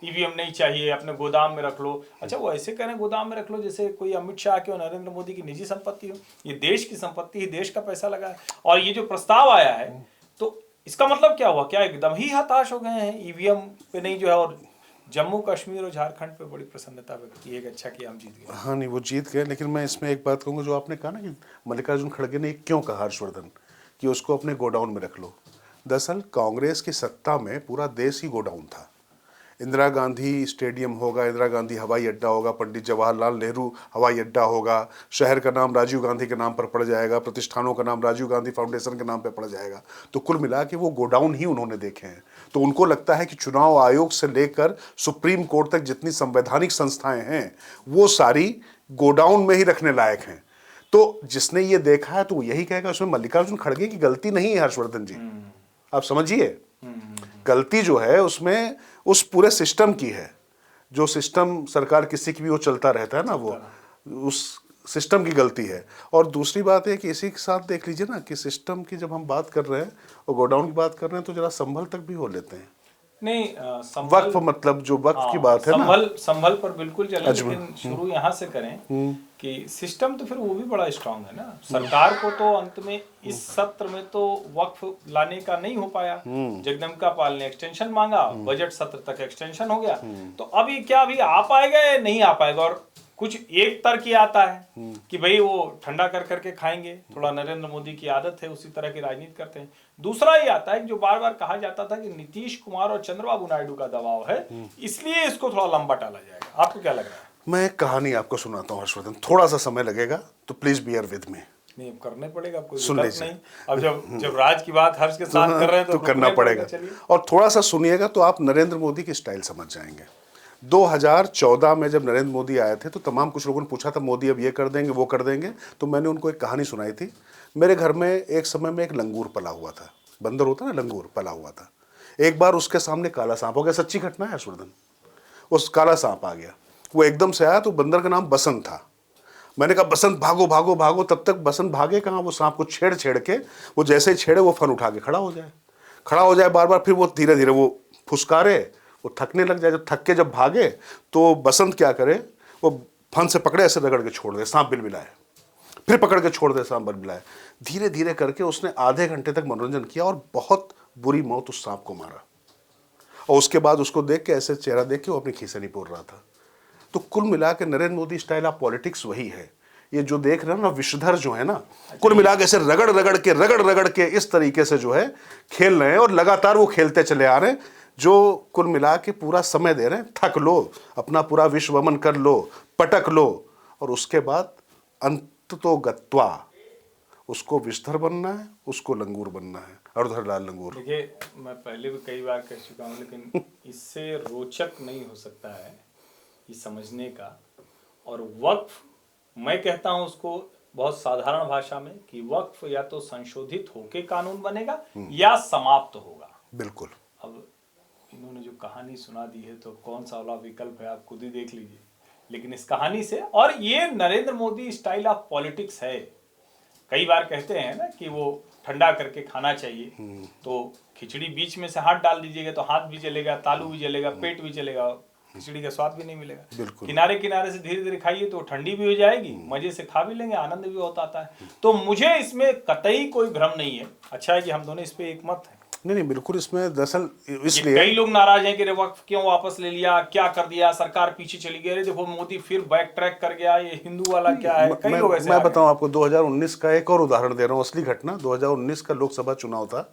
[SPEAKER 2] ईवीएम नहीं चाहिए, अपने गोदाम में रख लो। अच्छा, वो ऐसे कह रहे हैं गोदाम में रख लो जैसे कोई अमित शाह की और नरेंद्र मोदी की निजी संपत्ति हो। ये देश की संपत्ति है, देश का पैसा लगा है। और ये जो प्रस्ताव आया है, तो इसका मतलब क्या हुआ? क्या एकदम ही हताश हो गए हैं, ईवीएम पे नहीं जो है, और जम्मू कश्मीर और झारखंड पे बड़ी प्रसन्नता व्यक्त की है कि अच्छा किया हम जीत गए।
[SPEAKER 1] हाँ नहीं, वो जीत गए, लेकिन मैं इसमें एक बात कहूँगा, जो आपने कहा ना कि मल्लिकार्जुन खड़गे ने क्यों कहा हर्षवर्धन कि उसको अपने गोडाउन में रख लो। दरअसल कांग्रेस की सत्ता में पूरा देश ही गोडाउन था। इंदिरा गांधी स्टेडियम होगा, इंदिरा गांधी हवाई अड्डा होगा, पंडित जवाहरलाल नेहरू हवाई अड्डा होगा, शहर का नाम राजीव गांधी के नाम पर पड़ जाएगा, प्रतिष्ठानों का नाम राजीव गांधी फाउंडेशन के नाम पर पड़ जाएगा। तो कुल मिला के वो गोडाउन ही उन्होंने देखे हैं। तो उनको लगता है कि चुनाव आयोग से लेकर सुप्रीम कोर्ट तक जितनी संवैधानिक संस्थाएं हैं, वो सारी गोडाउन में ही रखने लायक हैं। तो जिसने ये देखा है तो वो यही कहेगा उसमें मल्लिकार्जुन खड़गे की गलती नहीं है। हर्षवर्धन जी, आप समझिए, गलती जो है उसमें उस पूरे सिस्टम की है। जो सिस्टम सरकार किसी की भी वो चलता रहता है ना, वो उस सिस्टम की गलती है। और दूसरी बात है कि इसी के साथ देख लीजिए ना कि सिस्टम की जब हम बात कर रहे हैं और गोडाउन की बात कर रहे हैं, तो जरा संभल तक भी हो लेते हैं।
[SPEAKER 2] नहीं,
[SPEAKER 1] वक्फ, मतलब जो वक्फ की बात है ना,
[SPEAKER 2] संभल पर बिल्कुल चले, लेकिन शुरू यहाँ से करें कि सिस्टम तो फिर वो भी बड़ा स्ट्रांग है ना। सरकार को तो अंत में इस सत्र में तो वक्फ लाने का नहीं हो पाया। जगदम्बिका पाल ने एक्सटेंशन मांगा, बजट सत्र तक एक्सटेंशन हो गया। तो अभी क्या अभी आ पाएगा या नहीं आ पाएगा? और कुछ एक तर्क ये आता है कि भाई वो ठंडा कर करके खाएंगे, थोड़ा नरेंद्र मोदी की आदत है, उसी तरह की राजनीति करते हैं। दूसरा ये आता है कि जो बार बार कहा जाता था कि नीतीश कुमार और चंद्रबाबू नायडू का दबाव है, इसलिए इसको थोड़ा लंबा टाला जाएगा। आपको क्या लग रहा है?
[SPEAKER 1] मैं एक कहानी आपको सुनाता हूँ हर्षवर्धन, थोड़ा सा समय लगेगा तो प्लीज बियर विद मी।
[SPEAKER 2] नहीं, अब करने पड़ेगा, कोई
[SPEAKER 1] सुन
[SPEAKER 2] विकल्प
[SPEAKER 1] लीजिए।
[SPEAKER 2] नहीं। अब जब राज की बात हर्ष के साथ कर रहे हैं
[SPEAKER 1] तो करना पड़ेगा।
[SPEAKER 2] चलिए।
[SPEAKER 1] और थोड़ा सा सुनिएगा तो आप नरेंद्र मोदी की स्टाइल समझ जाएंगे। 2014 में जब नरेंद्र मोदी आए थे तो तमाम कुछ लोगों ने पूछा था मोदी अब ये कर देंगे वो कर देंगे, तो मैंने उनको एक कहानी सुनाई थी। मेरे घर में एक समय में एक लंगूर पला हुआ था, बंदर होता ना, लंगूर पला हुआ था। एक बार उसके सामने काला सांप हो गया, सच्ची घटना है हर्षवर्धन। उस काला सांप आ गया, वो एकदम से आया, तो बंदर का नाम बसंत था। मैंने कहा बसंत भागो भागो भागो, तब तक बसंत भागे कहाँ, वो सांप को छेड़ छेड़ के, वो जैसे ही छेड़े वो फन उठा के खड़ा हो जाए बार बार, फिर वो धीरे धीरे वो फुसकारे, वो थकने लग जाए। जब थक के जब भागे तो बसंत क्या करे, वो फन से पकड़े, ऐसे रगड़ के छोड़ दे, सांप बिलबिलाए, फिर पकड़ के छोड़ दे, सांप बिलबिलाए। धीरे धीरे करके उसने आधे घंटे तक मनोरंजन किया और बहुत बुरी मौत उस सांप को मारा। और उसके बाद उसको देख के, ऐसे चेहरा देख के वो अपनी खीसे नहीं पोड़ रहा था। तो कुल मिला के Narendra Modi style of politics वही है। ये जो देख रहे हैं ना विषधर जो है ना, कुल मिला के ऐसे रगड़ रगड़ के इस तरीके से जो है खेल रहे हैं, और लगातार वो खेलते चले आ रहे हैं, जो कुल मिला के पूरा समय दे रहे हैं। थक लो, अपना पूरा विश्व वमन कर लो, पटक लो, और उसके बाद अंततो गत्वा उसको विषधर बनना है, उसको लंगूर बनना है, अर्धर लाल लंगूर।
[SPEAKER 2] देखिए, मैं पहले भी कई बार कह चुका हूँ, लेकिन इससे रोचक नहीं हो सकता है ये समझने का। और वक्फ, मैं कहता हूं उसको बहुत साधारण भाषा में कि वक्फ या तो संशोधित होके कानून बनेगा या समाप्त होगा।
[SPEAKER 1] बिल्कुल।
[SPEAKER 2] अब इन्होंने जो कहानी सुना दी है तो कौन सा वाला विकल्प है आप खुद ही देख लीजिए। लेकिन इस कहानी से, और ये Narendra Modi style of politics है। कई बार कहते हैं ना कि वो ठंडा करके खाना चाहिए, तो खिचड़ी बीच में से हाथ डाल दीजिएगा तो हाथ भी जलेगा, तालू भी जलेगा, पेट भी जलेगा, खिचड़ी का स्वाद भी नहीं मिलेगा। किनारे किनारे से धीरे धीरे खाइए तो ठंडी भी हो जाएगी, मजे से खा भी लेंगे, आनंद भी होता आता है। तो मुझे इसमें कतई कोई भ्रम नहीं है। अच्छा है कि हम दोनों इस पे एक मत है।
[SPEAKER 1] नहीं बिल्कुल, इसमें दरअसल इसलिए
[SPEAKER 2] कई लोग नाराज हैं कि रे वक्फ क्यों वापस ले लिया, क्या कर दिया, सरकार पीछे चली गई, अरे देखो मोदी फिर बैक ट्रैक कर गया, ये हिंदू वाला क्या है। कई लोग ऐसे
[SPEAKER 1] मैं बताऊं आपको, 2019 का एक और उदाहरण दे रहा हूं, असली घटना। 2019 का लोकसभा चुनाव था,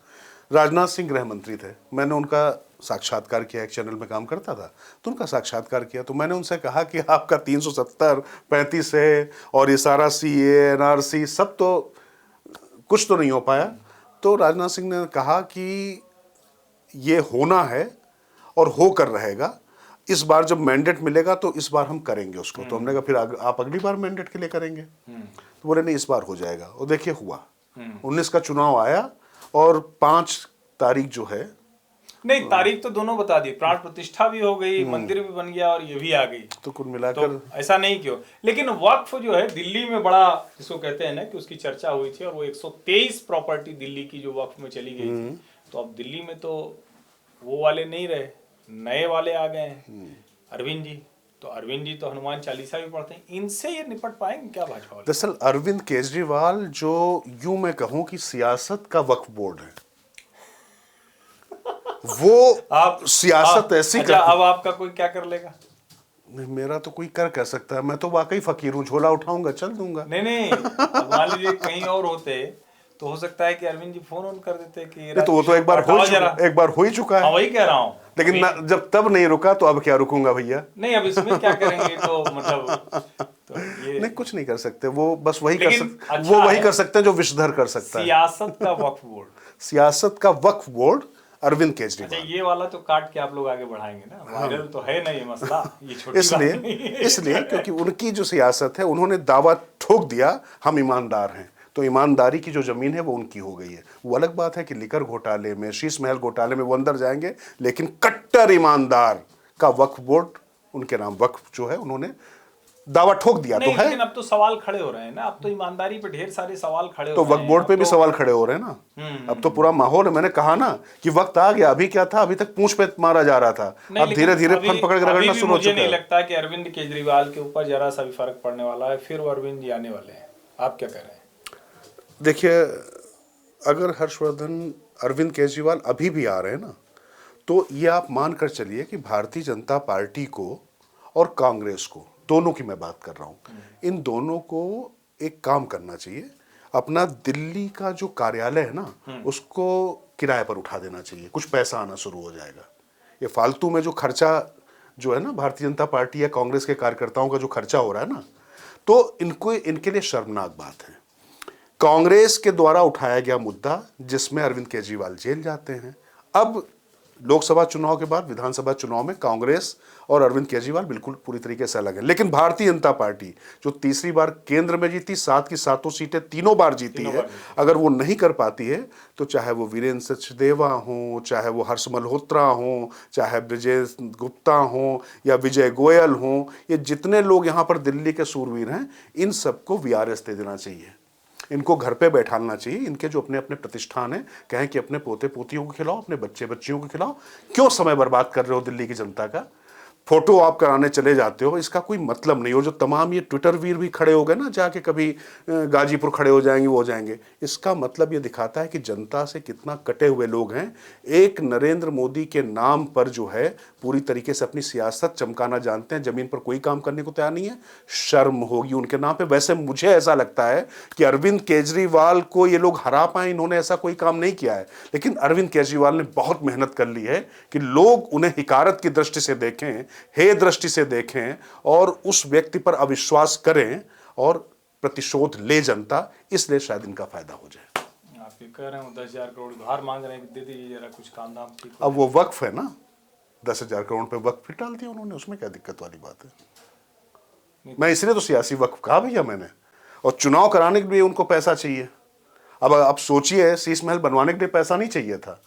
[SPEAKER 1] राजनाथ सिंह गृह मंत्री थे। मैंने उनका साक्षात्कार किया, एक चैनल में काम करता था तो उनका साक्षात्कार किया। तो मैंने उनसे कहा कि आपका 370 35 है, और ये सारा CA NRC सब तो कुछ तो नहीं हो पाया। तो राजनाथ सिंह ने कहा कि ये होना है और होकर रहेगा, इस बार जब मैंडेट मिलेगा तो इस बार हम करेंगे उसको। तो हमने कहा फिर आप अगली बार मैंडेट के लिए करेंगे? तो बोले नहीं, इस बार हो जाएगा। और देखिए हुआ, 19 का चुनाव आया और 5 तारीख जो है,
[SPEAKER 2] नहीं तारीख तो दोनों बता दी, प्राण प्रतिष्ठा भी हो गई, मंदिर भी बन गया और ये भी आ गई।
[SPEAKER 1] तो कुल मिलाकर
[SPEAKER 2] तो ऐसा नहीं क्यों। लेकिन वक्फ जो है दिल्ली में बड़ा, जिसको कहते हैं ना कि उसकी चर्चा हुई थी, और वो 123 प्रॉपर्टी दिल्ली की जो वक्फ में चली गई थी। तो अब दिल्ली में तो वो वाले नहीं रहे, नए वाले आ गए हैं, अरविंद जी। तो अरविंद जी तो हनुमान चालीसा भी पढ़ते हैं, इनसे ये निपट पाएंगे क्या भाजपा वाले?
[SPEAKER 1] दरअसल अरविंद केजरीवाल जो यूं मैं कहूं कि सियासत का वक्फ बोर्ड है, वो आप सियासत ऐसी
[SPEAKER 2] अच्छा, अब आपका कोई क्या कर लेगा?
[SPEAKER 1] मेरा तो कोई कर सकता है, मैं तो वाकई फकीर हूँ, झोला उठाऊंगा चल दूंगा।
[SPEAKER 2] नहीं अब मान लीजिए कहीं और होते तो हो सकता है कि अरविंद जी फोन ऑन कर देते कि
[SPEAKER 1] तो वो तो एक बार हो ही चुका है।
[SPEAKER 2] हाँ, वही कह रहा हूँ।
[SPEAKER 1] लेकिन जब तब नहीं रुका तो अब क्या रुकूंगा भैया?
[SPEAKER 2] नहीं, अब इसमें क्या करेंगे? तो मतलब तो ये
[SPEAKER 1] नहीं, कुछ नहीं कर सकते, वो बस वही कर सकते,
[SPEAKER 2] अच्छा
[SPEAKER 1] वो वही कर सकते हैं जो विषधर कर सकता है।
[SPEAKER 2] सियासत का वक्फ बोर्ड,
[SPEAKER 1] सियासत का वक्फ बोर्ड अरविंद केजरीवाल।
[SPEAKER 2] अच्छा, ये वाला तो काट के आप लोग आगे बढ़ाएंगे ना, वायरल तो है ना ये मसला, ये छोटी बात नहीं है।
[SPEAKER 1] इसलिए क्योंकि उनकी जो सियासत है, उन्होंने दावा ठोक दिया हम ईमानदार हैं, तो ईमानदारी की जो जमीन है वो उनकी हो गई है। वो अलग बात है कि लिकर घोटाले में, शीश महल घोटाले में वो अंदर जाएंगे, लेकिन कट्टर ईमानदार का वक्फ बोर्ड, उनके नाम वक्फ जो है, उन्होंने दावा ठोक दिया। तो है,
[SPEAKER 2] लेकिन अब तो सवाल खड़े हो रहे हैं ना, अब तो ईमानदारी पे ढेर सारे सवाल खड़े हो
[SPEAKER 1] तो
[SPEAKER 2] रहे हैं।
[SPEAKER 1] वक्फ बोर्ड पे भी सवाल खड़े हो रहे हैं ना। अब तो पूरा माहौल है। मैंने कहा ना कि वक्त आ गया, अभी क्या था, अभी तक पूंछ पे मारा जा रहा था, अब धीरे धीरे फन पकड़ के रगड़ना शुरू हो चुका है।
[SPEAKER 2] मुझे नहीं लगता कि अरविंद केजरीवाल के ऊपर जरा सा भी फर्क पड़ने वाला है, फिर वो अरविंद जी आने वाले हैं। आप क्या कह रहे हैं?
[SPEAKER 1] देखिए, अगर हर्षवर्धन अरविंद केजरीवाल अभी भी आ रहे हैं ना, तो ये आप मान कर चलिए कि भारतीय जनता पार्टी को और कांग्रेस को, दोनों की मैं बात कर रहा हूँ, इन दोनों को एक काम करना चाहिए। अपना दिल्ली का जो कार्यालय है ना, उसको किराए पर उठा देना चाहिए, कुछ पैसा आना शुरू हो जाएगा। ये फालतू में जो खर्चा जो है ना, भारतीय जनता पार्टी या कांग्रेस के कार्यकर्ताओं का जो खर्चा हो रहा है ना, तो इनको, इनके लिए शर्मनाक बात है। कांग्रेस के द्वारा उठाया गया मुद्दा जिसमें अरविंद केजरीवाल जेल जाते हैं। अब लोकसभा चुनाव के बाद विधानसभा चुनाव में कांग्रेस और अरविंद केजरीवाल बिल्कुल पूरी तरीके से अलग है। लेकिन भारतीय जनता पार्टी जो तीसरी बार केंद्र में जीती, 7 की 7 सीटें तीनों बार जीती है, अगर वो नहीं कर पाती है तो चाहे वो वीरेंद्र सचदेवा हो, चाहे वो हर्ष मल्होत्रा हो, चाहे विजय गुप्ता हो या विजय गोयल हो, ये जितने लोग यहाँ पर दिल्ली के सूरवीर हैं, इन सबको वीआरएस दे देना चाहिए। इनको घर पे बैठाना चाहिए। इनके जो अपने अपने प्रतिष्ठान हैं, कहें कि अपने पोते पोतियों को खिलाओ, अपने बच्चे बच्चियों को खिलाओ। क्यों समय बर्बाद कर रहे हो दिल्ली की जनता का? फोटो आप कराने चले जाते हो, इसका कोई मतलब नहीं हो। जो तमाम ये ट्विटर वीर भी खड़े हो गए ना, जाके कभी गाजीपुर खड़े हो जाएंगे, वो हो जाएंगे, इसका मतलब ये दिखाता है कि जनता से कितना कटे हुए लोग हैं। एक नरेंद्र मोदी के नाम पर जो है पूरी तरीके से अपनी सियासत चमकाना जानते हैं, जमीन पर कोई काम करने को तैयार नहीं है। शर्म होगी उनके नाम पे। वैसे मुझे ऐसा लगता है कि अरविंद केजरीवाल को ये लोग हरा पाए, इन्होंने ऐसा कोई काम नहीं किया है। लेकिन अरविंद केजरीवाल ने बहुत मेहनत कर ली है कि लोग उन्हें हिकारत की दृष्टि से देखें, हे दृष्टि से देखें और उस व्यक्ति पर अविश्वास करें और प्रतिशोध ले जनता, इसलिए शायद इनका फायदा हो जाए।
[SPEAKER 2] आप ये कह रहे हो 10,000 करोड़ उधार मांग रहे हैं कि दे दीजिए जरा कुछ काम धाम ठीक।
[SPEAKER 1] अब वो वक्फ है ना, 10,000 करोड़ पे वक्फ भी डाल दिया उन्होंने, उसमें क्या दिक्कत वाली बात है? मैं इसलिए तो सियासी वक्फ कहा भैया मैंने। और चुनाव कराने के लिए उनको पैसा चाहिए। अब आप सोचिए, शीश महल बनवाने के लिए पैसा नहीं चाहिए था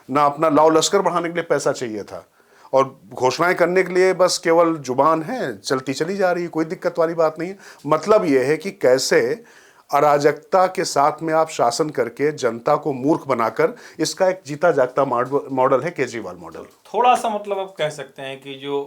[SPEAKER 1] ना, अपना लाव लश्कर बढ़ाने के लिए पैसा चाहिए था, और घोषणाएं करने के लिए बस केवल जुबान है, चलती चली जा रही है, कोई दिक्कत वाली बात नहीं है। मतलब यह है कि कैसे अराजकता के साथ में आप शासन करके जनता को मूर्ख बनाकर, इसका एक जीता जागता मॉडल है केजरीवाल मॉडल।
[SPEAKER 2] थोड़ा सा मतलब आप कह सकते हैं कि जो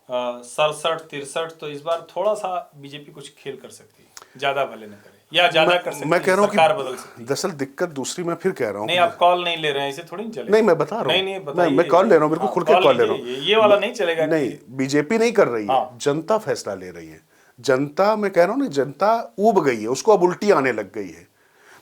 [SPEAKER 2] 67-63, तो इस बार थोड़ा सा बीजेपी कुछ खेल कर सकती है, ज्यादा भले न करे या ज्यादा कर सकती है।
[SPEAKER 1] मैं कह रहा हूँ
[SPEAKER 2] सरकार बदल सकती है।
[SPEAKER 1] दरअसल दिक्कत दूसरी, मैं फिर कह रहा हूँ
[SPEAKER 2] नहीं, आप कॉल नहीं ले रहे हैं, इसे थोड़ी नहीं चलेगा।
[SPEAKER 1] नहीं, मैं बता रहा हूँ,
[SPEAKER 2] नहीं बताइए।
[SPEAKER 1] मैं कॉल ले रहा हूँ, बिल्कुल खुल के कॉल ले रहा हूँ।
[SPEAKER 2] ये वाला नहीं चलेगा।
[SPEAKER 1] नहीं, बीजेपी नहीं कर रही है, जनता फैसला ले रही है। जनता, मैं कह रहा हूँ ना, जनता ऊब गई है, उसको अब उल्टी आने लग गई है।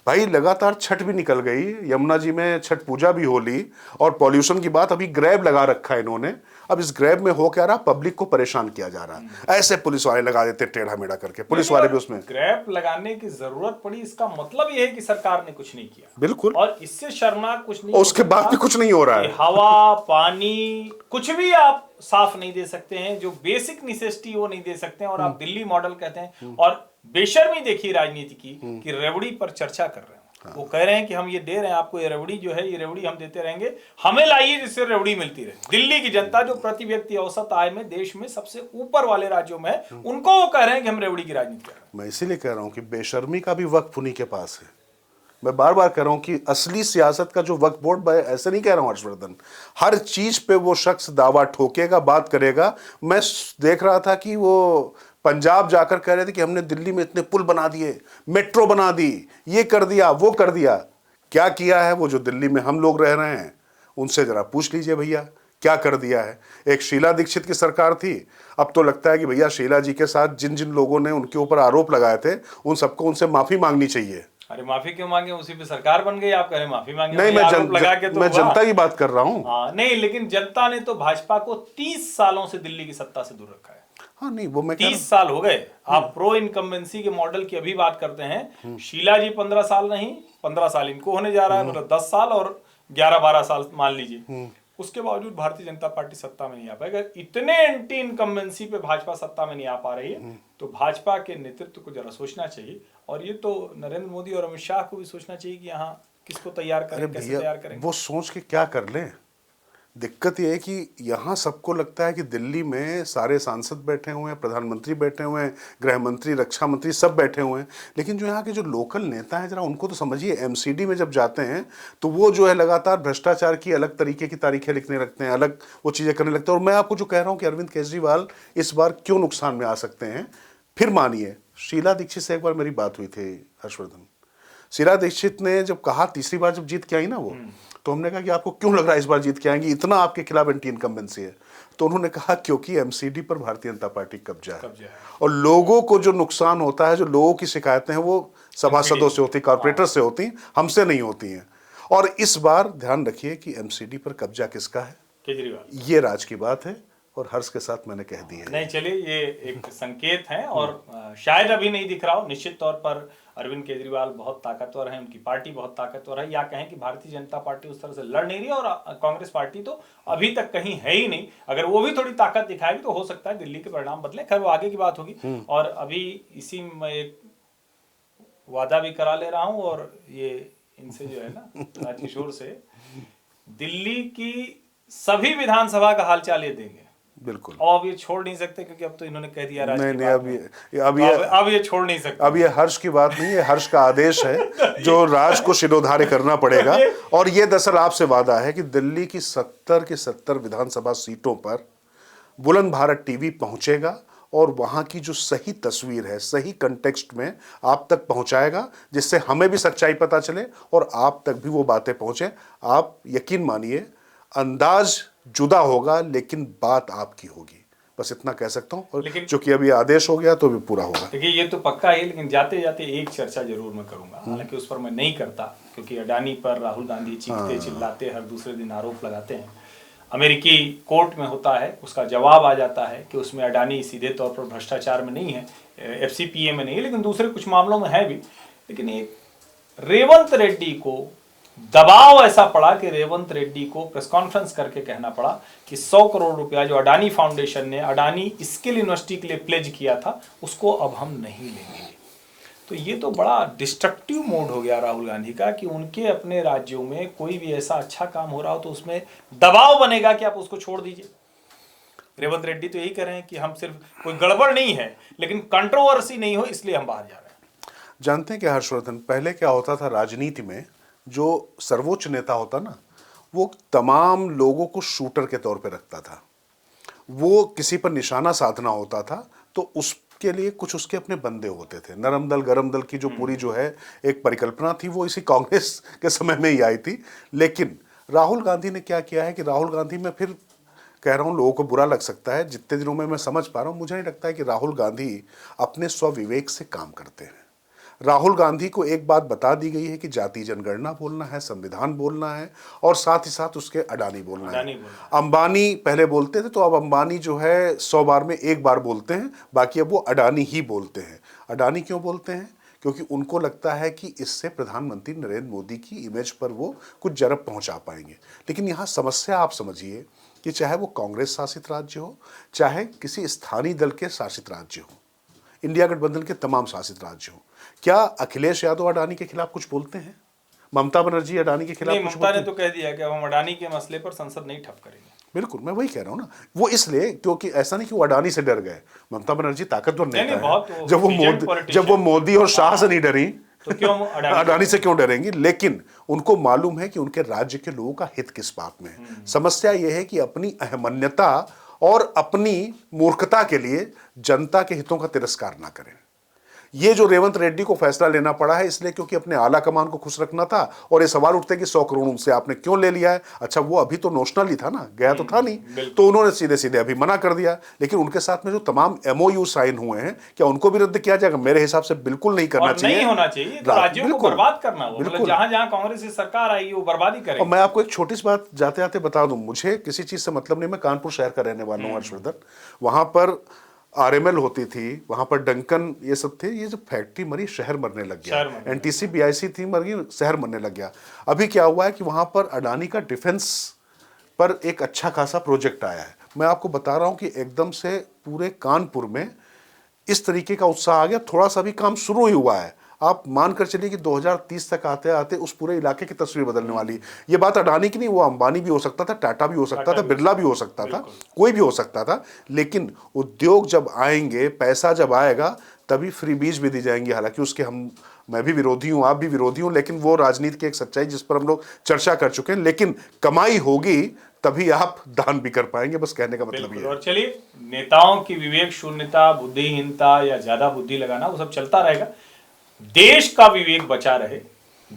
[SPEAKER 1] भाई लगातार छठ भी निकल गई, यमुना जी में छठ पूजा भी हो ली, और पॉल्यूशन की बात, अभी ग्रैब लगा रखा है इन्होंने। अब इस ग्रैब में हो क्या रहा, पब्लिक को परेशान किया जा रहा है। ऐसे पुलिस वाले लगा देते टेढ़ा मेढ़ा करके, पुलिस वाले भी उसमें।
[SPEAKER 2] ग्रैब लगाने की जरूरत पड़ी, इसका मतलब ये है कि सरकार ने कुछ नहीं किया।
[SPEAKER 1] बिल्कुल।
[SPEAKER 2] और इससे शर्मनाक कुछ नहीं,
[SPEAKER 1] उसके बाद भी कुछ नहीं हो रहा है।
[SPEAKER 2] हवा पानी कुछ भी आप साफ नहीं दे सकते हैं, जो बेसिक नेसेसिटी वो नहीं दे सकते हैं, और आप दिल्ली मॉडल कहते हैं। और बेशर्मी देखिए राजनीति की, कि रेवड़ी पर चर्चा कर रहे हैं। वो कह रहे हैं कि हम ये दे रहे हैं आपको, ये रेवड़ी जो है, ये रेवड़ी हम देते रहेंगे, हमें लाइए जिससे रेवड़ी मिलती रहे। दिल्ली की जनता जो प्रति व्यक्ति औसत आय में देश में सबसे ऊपर वाले राज्यों में है, उनको वो कह रहे हैं कि हम रेवड़ी की राजनीति कर रहे हैं।
[SPEAKER 1] मैं इसीलिए कह रहा हूं कि बेशर्मी का भी वक्त उन्हीं के पास है। मैं बार बार कह रहा हूं कि असली सियासत का जो वक्त बोर्ड, ऐसे नहीं कह रहा हूं हर्षवर्धन, हर चीज पे वो शख्स दावा ठोकेगा, बात करेगा। मैं देख रहा था कि वो पंजाब जाकर कह रहे थे कि हमने दिल्ली में इतने पुल बना दिए, मेट्रो बना दी, ये कर दिया, वो कर दिया। क्या किया है वो जो दिल्ली में हम लोग रह रहे हैं, उनसे जरा पूछ लीजिए भैया क्या कर दिया है। एक शीला दीक्षित की सरकार थी, अब तो लगता है कि भैया शीला जी के साथ जिन जिन लोगों ने उनके ऊपर आरोप लगाए थे, उन सबको उनसे माफी मांगनी चाहिए।
[SPEAKER 2] अरे माफी क्यों मांगे, उसी पे सरकार बन गई, आप कह रहे माफी मांगे।
[SPEAKER 1] नहीं, मैं जनता की बात कर रहा हूँ।
[SPEAKER 2] हाँ, नहीं, लेकिन जनता ने तो भाजपा को 30 सालों से दिल्ली की सत्ता से दूर रखा है।
[SPEAKER 1] हाँ, नहीं, वो मैं
[SPEAKER 2] 30 साल हो गए। आप प्रो इनकम्बेंसी के मॉडल की अभी बात करते हैं। शीला जी 15 साल नहीं, 15 साल इनको होने जा रहा है, मतलब 10 साल और 11-12 साल मान लीजिए। उसके बावजूद भारतीय जनता पार्टी सत्ता में नहीं आ पाई। अगर इतने एंटी इनकम्बेंसी पे भाजपा सत्ता में नहीं आ पा रही है, तो भाजपा के नेतृत्व को जरा सोचना चाहिए। और ये तो नरेंद्र मोदी और अमित शाह को भी सोचना चाहिए कि यहाँ किसको तैयार करें, कैसे तैयार करें।
[SPEAKER 1] वो सोच के क्या कर लें। दिक्कत यह है कि यहाँ सबको लगता है कि दिल्ली में सारे सांसद बैठे हुए हैं, प्रधानमंत्री बैठे हुए हैं, गृह मंत्री, रक्षा मंत्री सब बैठे हुए हैं। लेकिन जो यहाँ के जो लोकल नेता हैं, जरा उनको तो समझिए। एमसीडी में जब जाते हैं तो वो जो है लगातार भ्रष्टाचार की अलग तरीके की तारीखें लिखने लगते हैं, अलग वो चीज़ें करने लगते हैं। और मैं आपको जो कह रहा हूँ कि अरविंद केजरीवाल इस बार क्यों नुकसान में आ सकते हैं, फिर मानिए, शीला दीक्षित से एक बार मेरी बात हुई थी हर्षवर्धन। शीला दीक्षित ने जब कहा, तीसरी बार जब जीत के आई ना वो, तो हमने कहा कि आपको क्यों लग रहा है इस बार जीत के आएंगी, इतना आपके खिलाफ एंटी इनकम्बेंसी है। तो उन्होंने कहा क्योंकि एमसीडी पर भारतीय जनता पार्टी कब्जा है। और लोगों को जो नुकसान होता है, जो लोगों की शिकायतें हैं, वो सभासदों से होती, कॉर्पोरेटर से होती, हमसे नहीं होती हैं। और इस बार ध्यान रखिए कि एमसीडी पर कब्जा किसका है,
[SPEAKER 2] केजरीवाल।
[SPEAKER 1] ये राज की बात है। और हर्ष के साथ मैंने कह दी है।
[SPEAKER 2] नहीं, चलिए, ये एक संकेत है और शायद अभी नहीं दिख रहा हो। निश्चित तौर पर अरविंद केजरीवाल बहुत ताकतवर हैं, उनकी पार्टी बहुत ताकतवर है, या कहें कि भारतीय जनता पार्टी उस तरह से लड़ नहीं रही और कांग्रेस पार्टी तो अभी तक कहीं है ही नहीं। अगर वो भी थोड़ी ताकत दिखाएगी तो हो सकता है दिल्ली के परिणाम बदले। खैर, वो आगे की बात होगी। और अभी इसी में एक वादा भी करा ले रहा हूं, और ये इनसे जो है ना, राजकिशोर से, दिल्ली की सभी विधानसभा का हालचाल ये देंगे।
[SPEAKER 1] बिल्कुल।
[SPEAKER 2] और अब ये छोड़ नहीं सकते, क्योंकि अब तो इन्होंने कह दिया
[SPEAKER 1] नहीं, अब
[SPEAKER 2] ये छोड़ नहीं सकते।
[SPEAKER 1] अब ये हर्ष की बात नहीं है, हर्ष का आदेश है जो राज को शिरोधार्य करना पड़ेगा। और ये दरअसल आपसे वादा है कि दिल्ली की 70 की 70 विधानसभा सीटों पर बुलंद भारत टीवी पहुंचेगा और वहां की जो सही तस्वीर है, सही कंटेक्स्ट में आप तक पहुंचाएगा, जिससे हमें भी सच्चाई पता चले और आप तक भी वो बातें पहुंचे। आप यकीन मानिए, अंदाज जुदा होगा लेकिन बात आपकी होगी। बस इतना कह सकता हूं। और चूंकि अभी आदेश हो गया तो भी पूरा होगा।
[SPEAKER 2] देखिए, ये तो पक्का है, लेकिन जाते जाते एक चर्चा जरूर मैं करूंगा। हालांकि उस पर मैं नहीं करता, क्योंकि अडानी पर राहुल गांधी चीखते चिल्लाते हर दूसरे दिन आरोप लगाते हैं। अमेरिकी कोर्ट में होता है, उसका जवाब आ जाता है कि उसमें अडानी सीधे तौर पर भ्रष्टाचार में नहीं है, FCPA में नहीं है, लेकिन दूसरे कुछ मामलों में है भी। लेकिन एक रेवंत रेड्डी को दबाव ऐसा पड़ा कि रेवंत रेड्डी को प्रेस कॉन्फ्रेंस करके कहना पड़ा कि 100 करोड़ रुपया जो अडानी फाउंडेशन ने अडानी स्किल यूनिवर्सिटी के लिए प्लेज किया था, उसको अब हम नहीं लेंगे। तो ये तो बड़ा डिस्ट्रक्टिव मोड हो गया राहुल गांधी का, कि उनके अपने राज्यों में कोई भी ऐसा अच्छा काम हो रहा हो तो उसमें दबाव बनेगा कि आप उसको छोड़ दीजिए। रेवंत रेड्डी तो यही कह रहे हैं कि हम सिर्फ, कोई गड़बड़ नहीं है लेकिन कंट्रोवर्सी नहीं हो इसलिए हम बाहर जा रहे हैं।
[SPEAKER 1] जानते हैं कि हर्षवर्धन, पहले क्या होता था राजनीति में, जो सर्वोच्च नेता होता ना, वो तमाम लोगों को शूटर के तौर पे रखता था। वो किसी पर निशाना साधना होता था तो उसके लिए कुछ उसके अपने बंदे होते थे। नरम दल गरम दल की जो पूरी जो है एक परिकल्पना थी, वो इसी कांग्रेस के समय में ही आई थी। लेकिन राहुल गांधी ने क्या किया है कि राहुल गांधी में, फिर कह रहा हूँ, लोगों को बुरा लग सकता है, जितने दिनों में मैं समझ पा रहा हूँ, मुझे नहीं लगता है कि राहुल गांधी अपने स्वविवेक से काम करते हैं। राहुल गांधी को एक बात बता दी गई है कि जाति जनगणना बोलना है, संविधान बोलना है, और साथ ही साथ उसके अडानी बोलना है। अंबानी पहले बोलते थे, तो अब अंबानी जो है 100 बार में एक बार बोलते हैं, बाकी अब वो अडानी ही बोलते हैं। अडानी क्यों बोलते हैं? क्योंकि उनको लगता है कि इससे प्रधानमंत्री नरेंद्र मोदी की इमेज पर वो कुछ जरब पहुंचा पाएंगे। लेकिन यहाँ समस्या आप समझिए कि चाहे वो कांग्रेस शासित राज्य हो, चाहे किसी स्थानीय दल के शासित राज्य हो, इंडिया गठबंधन के तमाम शासित राज्य हो, क्या अखिलेश यादव अडानी के खिलाफ कुछ बोलते हैं? ममता बनर्जी अडानी के खिलाफ कुछ
[SPEAKER 2] ममता ने तो कह दिया कि हम अडानी के मसले पर संसद नहीं ठप करेंगे।
[SPEAKER 1] बिल्कुल, मैं वही कह रहा हूं ना। वो इसलिए, क्योंकि ऐसा नहीं कि वो अडानी से डर गए। ममता बनर्जी ताकतवर नेता है। जब वो मोदी और शाह से नहीं डरी
[SPEAKER 2] तो क्यों
[SPEAKER 1] अडानी से क्यों डरेंगी? लेकिन उनको मालूम है कि उनके राज्य के लोगों का हित किस बात में है। समस्या यह है कि अपनी अहमन्यता और अपनी मूर्खता के लिए जनता के हितों का तिरस्कार ना करें। ये जो रेवंत रेड्डी को फैसला लेना पड़ा है इसलिए क्योंकि अपने आला कमान को खुश रखना था। और ये सवाल उठते कि 100 करोड़ उनसे आपने क्यों ले लिया है? अच्छा, वो अभी तो नोशनल ही था ना, गया तो था नहीं, तो उन्होंने सीधे सीधे अभी मना कर दिया। लेकिन उनके साथ में जो तमाम MOU साइन हुए हैं, क्या उनको भी रद्द किया जाएगा? मेरे हिसाब से बिल्कुल नहीं करना चाहिए।
[SPEAKER 2] नहीं होना चाहिए, तो राज्यों को बर्बाद करना, मतलब जहां जहां कांग्रेस की सरकार आएगी वो बर्बादी करेगी।
[SPEAKER 1] और मैं आपको एक छोटी सी बात जाते जाते बता दूं, मुझे किसी चीज से मतलब नहीं, मैं कानपुर शहर का रहने वाला हूं हर्षवर्धन। वहां पर RML होती थी, वहां पर डंकन, ये सब थे। ये जब फैक्ट्री मरी, शहर मरने लग गया। NTC BIC थी, मर गई, शहर मरने लग गया। अभी क्या हुआ है कि वहां पर अडानी का डिफेंस पर एक अच्छा खासा प्रोजेक्ट आया है। मैं आपको बता रहा हूं कि एकदम से पूरे कानपुर में इस तरीके का उत्साह आ गया। थोड़ा सा भी काम शुरू ही हुआ है, आप मानकर चलिए कि 2030 तक आते आते उस पूरे इलाके की तस्वीर बदलने वाली। ये बात अडानी की नहीं, वो अंबानी भी हो सकता था, टाटा भी हो सकता था, बिरला भी हो सकता था, कोई भी हो सकता था। लेकिन उद्योग जब आएंगे, पैसा जब आएगा, तभी फ्री बीज भी दी जाएंगी। हालांकि उसके मैं भी विरोधी हूं, आप भी विरोधी हूं, लेकिन वो राजनीति की एक सच्चाई जिस पर हम लोग चर्चा कर चुके हैं। लेकिन कमाई होगी तभी आप दान भी कर पाएंगे, बस कहने का मतलब ये है।
[SPEAKER 2] और चलिए, नेताओं की विवेक शून्यता, बुद्धिहीनता या ज्यादा बुद्धि लगाना, वो सब चलता रहेगा। देश का विवेक बचा रहे,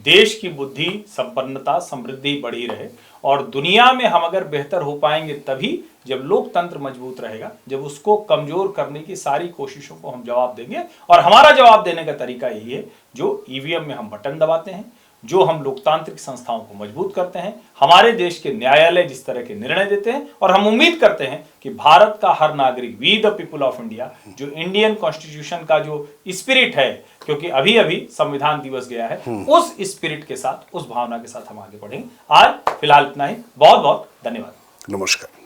[SPEAKER 2] देश की बुद्धि, संपन्नता, समृद्धि बढ़ी रहे, और दुनिया में हम अगर बेहतर हो पाएंगे तभी जब लोकतंत्र मजबूत रहेगा, जब उसको कमजोर करने की सारी कोशिशों को हम जवाब देंगे। और हमारा जवाब देने का तरीका यही है, जो EVM में हम बटन दबाते हैं, जो हम लोकतांत्रिक संस्थाओं को मजबूत करते हैं, हमारे देश के न्यायालय जिस तरह के निर्णय देते हैं, और हम उम्मीद करते हैं कि भारत का हर नागरिक, we the people of India, जो इंडियन कॉन्स्टिट्यूशन का जो स्पिरिट है, क्योंकि अभी अभी संविधान दिवस गया है, उस स्पिरिट के साथ, उस भावना के साथ हम आगे बढ़ेंगे। आज फिलहाल इतना ही। बहुत बहुत धन्यवाद।
[SPEAKER 1] नमस्कार।